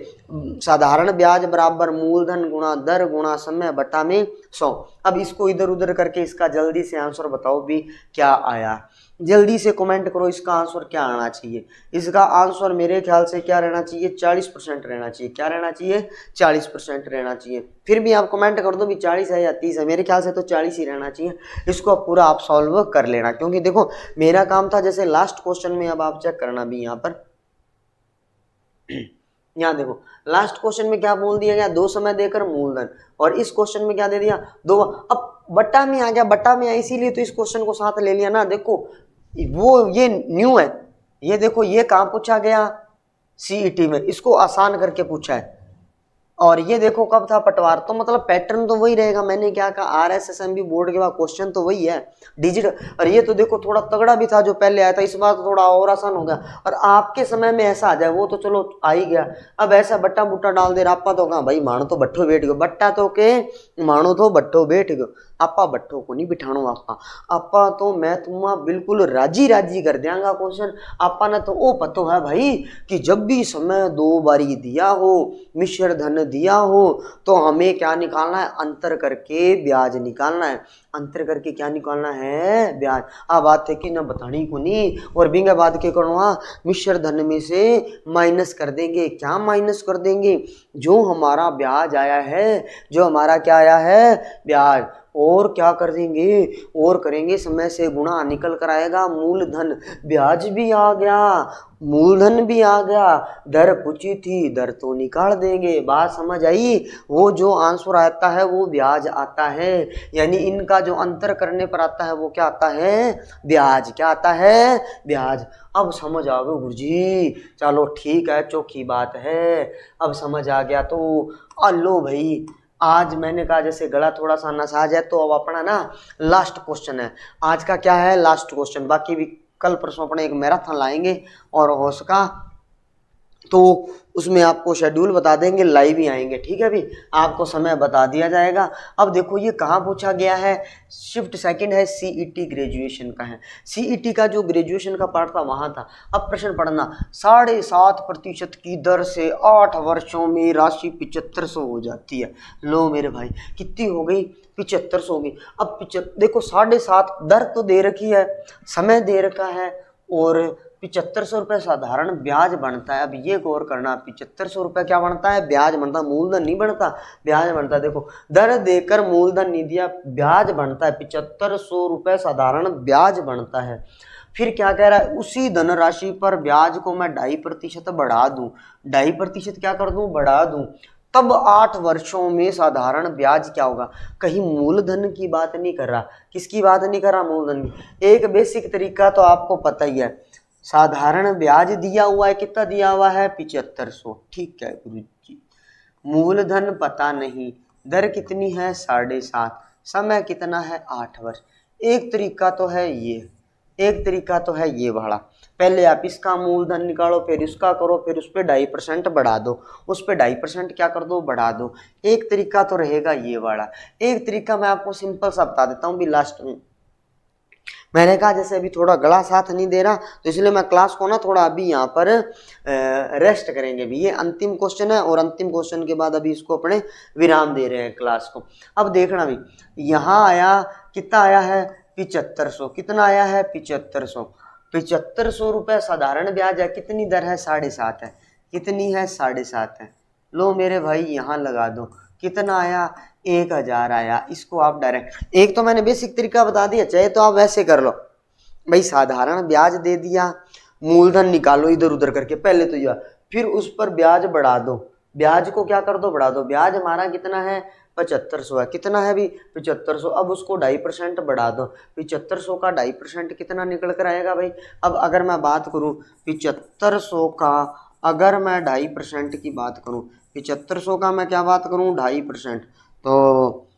साधारण ब्याज बराबर मूलधन गुणा दर गुणा समय बटा में 100। अब इसको इधर उधर करके इसका जल्दी से आंसर बताओ भी क्या आया, जल्दी से कमेंट करो इसका आंसर क्या आना चाहिए। इसका आंसर मेरे ख्याल से क्या रहना चाहिए, 40% रहना चाहिए। क्या रहना चाहिए, 40% रहना चाहिए। फिर भी आप कमेंट कर दो भी 40 है या 30 है, मेरे ख्याल से तो 40 ही रहना चाहिए। इसको पूरा आप सॉल्व कर लेना, क्योंकि देखो मेरा काम था जैसे लास्ट क्वेश्चन में, अब आप चेक करना भी यहाँ पर, यहाँ देखो लास्ट क्वेश्चन में क्या बोल दिया गया, 2 समय देकर मूलधन, और इस क्वेश्चन में क्या दे दिया, 2। अब बट्टा में आ गया, बट्टा में आया इसीलिए तो इस क्वेश्चन को साथ ले लिया ना। देखो वो ये न्यू है, ये देखो ये कहाँ पूछा गया, सीईटी में, इसको आसान करके पूछा है। और ये देखो कब था, पटवार, तो मतलब पैटर्न तो वही रहेगा। मैंने क्या कहा, आरएसएसएमबी बोर्ड के बाद क्वेश्चन तो वही है, डिजिट। और ये तो देखो थोड़ा तगड़ा भी था जो पहले आया था, इस बार तो थोड़ा और आसान हो गया। और आपके समय में ऐसा आ जाए वो तो चलो आ ही गया, अब ऐसा बट्टा बुट्टा डाल दे आपा तो कहा भाई मानो तो बट्ठो बैठ गयो, बट्टा तो के मानो तो बट्ठो बैठ गयो, आपा बट्ठो को नहीं बिठानो, आपा तो मैं तुम्हारा बिल्कुल राजी राजी कर देंगा क्वेश्चन। आपा ने तो वो पतो है भाई कि जब भी समय 2 बारी दिया हो, मिश्र धन दिया हो, तो हमें क्या निकालना है, अंतर करके ब्याज निकालना है। अंतर करके क्या निकालना है, ब्याज। आ बात है कि ना बतानी को नहीं, और बिंगा बात के करना, मिश्र धन में से माइनस कर देंगे। क्या माइनस कर देंगे, जो हमारा ब्याज आया है, जो हमारा क्या आया है, ब्याज, और क्या कर देंगे, और करेंगे समय से गुणा, निकल कर आएगा मूलधन, ब्याज भी आ गया, मूलधन भी आ गया, दर पूछी थी, दर तो निकाल देंगे। बात समझ आई, वो जो आंसर आता है वो ब्याज आता है, यानी इनका जो अंतर करने पर आता है वो क्या आता है, ब्याज। क्या आता है, ब्याज। अब समझ आ गया गुरुजी, चलो ठीक है, चौकी बात है, अब समझ आ गया। तो लो भाई, आज मैंने कहा जैसे गला थोड़ा सा नसाज है, तो अब अपना ना लास्ट क्वेश्चन है आज का, क्या है, लास्ट क्वेश्चन। बाकी भी कल परसों अपने एक मैराथन लाएंगे और हो सका तो उसमें आपको शेड्यूल बता देंगे, लाइव ही आएंगे, ठीक है। भी आपको समय बता दिया जाएगा। अब देखो ये कहाँ पूछा गया है, शिफ्ट सेकंड है, सीईटी ग्रेजुएशन का है। सीईटी का जो ग्रेजुएशन का पार्ट था वहाँ था। अब प्रश्न पढ़ना, 7.5% की दर से 8 वर्षों में राशि 7500 हो जाती है। लो मेरे भाई, कितनी हो गई, 7500 हो गई। अब देखो 7.5 दर तो दे रखी है, समय दे रखा है, और 7500 रुपये साधारण ब्याज बनता है। अब ये गौर करना, 7500 रुपये क्या बनता है, ब्याज बनता है, मूलधन नहीं बनता, ब्याज बनता है। देखो दर देकर मूलधन नहीं दिया, ब्याज बनता है, 7500 रुपये साधारण ब्याज बनता है। फिर क्या कह रहा है, उसी धनराशि पर ब्याज को मैं 2.5% बढ़ा दूं, 2.5% क्या कर दूं, बढ़ा दूं, तब 8 वर्षों में साधारण ब्याज क्या होगा। कहीं मूलधन की बात नहीं कर रहा, किसकी बात नहीं कर रहा, मूलधन की। एक बेसिक तरीका तो आपको पता ही है, साधारण ब्याज दिया हुआ है, कितना दिया हुआ है, 7500, ठीक है गुरु जी। मूलधन पता नहीं, दर कितनी है, 7.5, समय कितना है, 8 वर्ष। एक तरीका तो है ये, एक तरीका तो है ये वाला, पहले आप इसका मूलधन निकालो, फिर इसका करो, फिर उस पर 2.5% बढ़ा दो, उस पर 2.5% क्या कर दो, बढ़ा दो। एक तरीका तो रहेगा ये वाला। एक तरीका मैं आपको सिंपल सा बता देता हूँ भी लास्ट में, मैंने कहा जैसे अभी थोड़ा गला साथ नहीं दे रहा, तो इसलिए मैं क्लास को ना थोड़ा अभी यहाँ पर रेस्ट करेंगे भी। ये अंतिम क्वेश्चन है और अंतिम क्वेश्चन के बाद अभी इसको अपने विराम दे रहे हैं क्लास को। अब देखना भी, यहाँ आया कितना आया है 7500, कितना आया है 7500, 7500 रुपये साधारण ब्याज है, कितनी दर है 7.5 है, कितनी है 7.5 है। लो मेरे भाई यहाँ लगा दो, कितना आया 1000 आया। इसको आप डायरेक्ट, एक तो मैंने बेसिक तरीका बता दिया, चाहे तो आप वैसे कर लो भाई, साधारण ब्याज दे दिया, मूलधन निकालो इधर उधर करके पहले तो यह, फिर उस पर ब्याज बढ़ा दो, ब्याज को क्या कर दो बढ़ा दो। ब्याज हमारा कितना है 7500 है, कितना है भी 7500, अब उसको 2.5% बढ़ा दो, 7500 का 2.5% कितना निकल कर आएगा भाई। अब अगर मैं बात करूं 7500 का, अगर मैं 2.5% की बात करूं, 7500 का मैं क्या बात करूं 2.5%, तो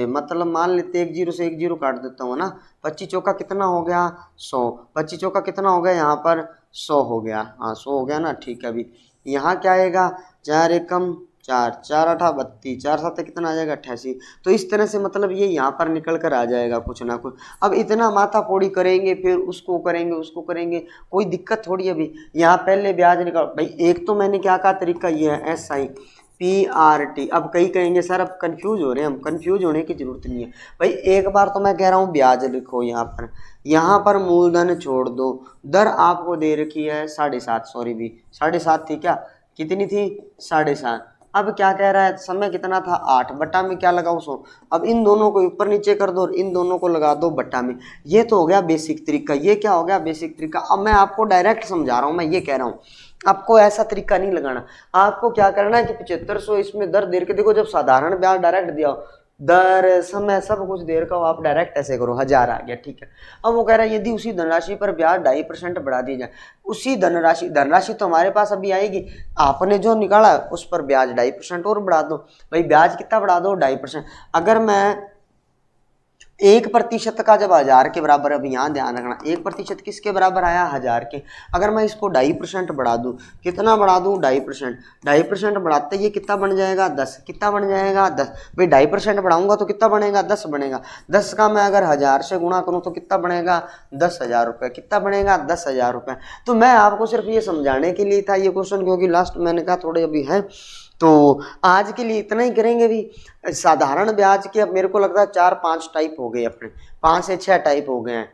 मतलब मान लेते 1 0 से 1 0 काट देता हूँ ना, 25 चौका कितना हो गया 100, 25 चौका कितना हो गया यहाँ पर 100 हो गया, हाँ 100 हो गया ना, ठीक है। अभी यहाँ क्या आएगा 4 एकम 4, 4 8 32, 4 7 कितना आ जाएगा 88। तो इस तरह से मतलब ये यहाँ पर निकल कर आ जाएगा कुछ ना कुछ। अब इतना माथा फोड़ी करेंगे, फिर उसको करेंगे उसको करेंगे, कोई दिक्कत थोड़ी। अभी यहाँ पहले ब्याज निकाल भाई, एक तो मैंने क्या कहा तरीका ये है SI PRT। अब कई कहेंगे सर अब कंफ्यूज हो रहे हैं हम, कंफ्यूज होने की जरूरत नहीं है भाई, एक बार तो मैं कह रहा हूँ ब्याज लिखो यहाँ पर मूलधन छोड़ दो, दर आपको दे रखी है 7.5, सॉरी भी 7.5 थी क्या, कितनी थी 7.5। अब क्या कह रहा है समय कितना था 8, बट्टा में क्या लगाओ 100। अब इन दोनों को ऊपर नीचे कर दो और इन दोनों को लगा दो बट्टा में। ये तो हो गया बेसिक तरीका, ये क्या हो गया बेसिक तरीका। अब मैं आपको डायरेक्ट समझा रहा हूँ, मैं ये कह रहा हूँ आपको ऐसा तरीका नहीं लगाना। आपको क्या करना है कि 7500 इसमें दर दे के, देखो जब साधारण ब्याज डायरेक्ट दिया हो, दर समय सब कुछ देर का हो, आप डायरेक्ट ऐसे करो 1000 आ गया, ठीक है। अब वो कह रहा है यदि उसी धनराशि पर ब्याज 2.5% बढ़ा दी जाए, उसी धनराशि तो हमारे पास अभी आएगी, आपने जो निकाला उस पर ब्याज 2.5% और बढ़ा दो। भाई ब्याज कितना बढ़ा दो 2.5%। अगर मैं 1% का जब 1000 के बराबर, अब यहाँ ध्यान रखना 1% किसके बराबर आया 1000 के, अगर मैं इसको 2.5% बढ़ा दूं, कितना बढ़ा दूं 2.5%, 2.5% बढ़ाते ये कितना बन जाएगा 10, कितना बन जाएगा 10। भाई 2.5% बढ़ाऊंगा तो कितना बनेगा 10 बनेगा, 10 का मैं अगर 1000 से गुणा करूं तो कितना बनेगा 10,000 रुपये, कितना बनेगा 10,000 रुपये। तो मैं आपको सिर्फ ये समझाने के लिए था ये क्वेश्चन, क्योंकि लास्ट मैंने कहा थोड़े अभी है, तो आज के लिए इतना ही करेंगे भी। साधारण ब्याज के अब मेरे को लगता है 4-5 टाइप हो गए अपने, 5 से 6 टाइप हो गए हैं।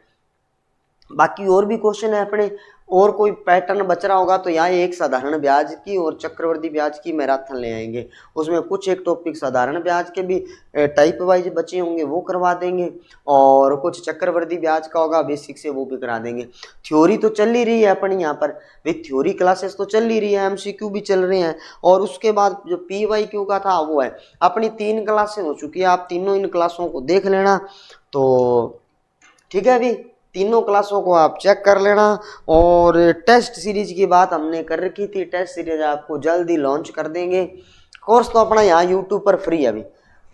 बाकी और भी क्वेश्चन है अपने, और कोई पैटर्न बच रहा होगा तो यहाँ एक साधारण ब्याज की और चक्रवृद्धि ब्याज की मैराथन ले आएंगे, उसमें कुछ एक टॉपिक साधारण ब्याज के भी टाइप वाइज बचे होंगे वो करवा देंगे, और कुछ चक्रवृद्धि ब्याज का होगा बेसिक से वो भी करा देंगे। थ्योरी तो चल ही रही है अपनी यहाँ पर भाई, थ्योरी क्लासेस तो चल ही रही है, MCQ भी चल रहे हैं, और उसके बाद जो PYQ का था वो है। अपनी 3 क्लासें हो चुकी है, आप तीनों इन क्लासों को देख लेना, तो ठीक है। अभी तीनों क्लासों को आप चेक कर लेना। और टेस्ट सीरीज की बात हमने कर रखी थी, टेस्ट सीरीज आपको जल्दी लॉन्च कर देंगे। कोर्स तो अपना यहाँ यूट्यूब पर फ्री है, अभी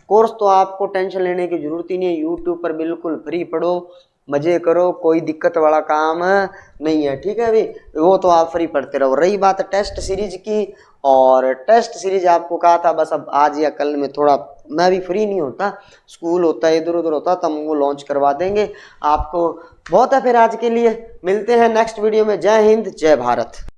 कोर्स तो आपको टेंशन लेने की जरूरत ही नहीं है, यूट्यूब पर बिल्कुल फ्री पढ़ो, मजे करो, कोई दिक्कत वाला काम नहीं है, ठीक है। अभी वो तो आप फ्री पढ़ते रहो। रही बात टेस्ट सीरीज की, और टेस्ट सीरीज आपको कहा था बस अब आज या कल में, थोड़ा मैं भी फ्री नहीं होता, स्कूल होता है इधर उधर होता, तब वो लॉन्च करवा देंगे आपको। बहुत है फिर आज के लिए, मिलते हैं नेक्स्ट वीडियो में। जय हिंद जय भारत।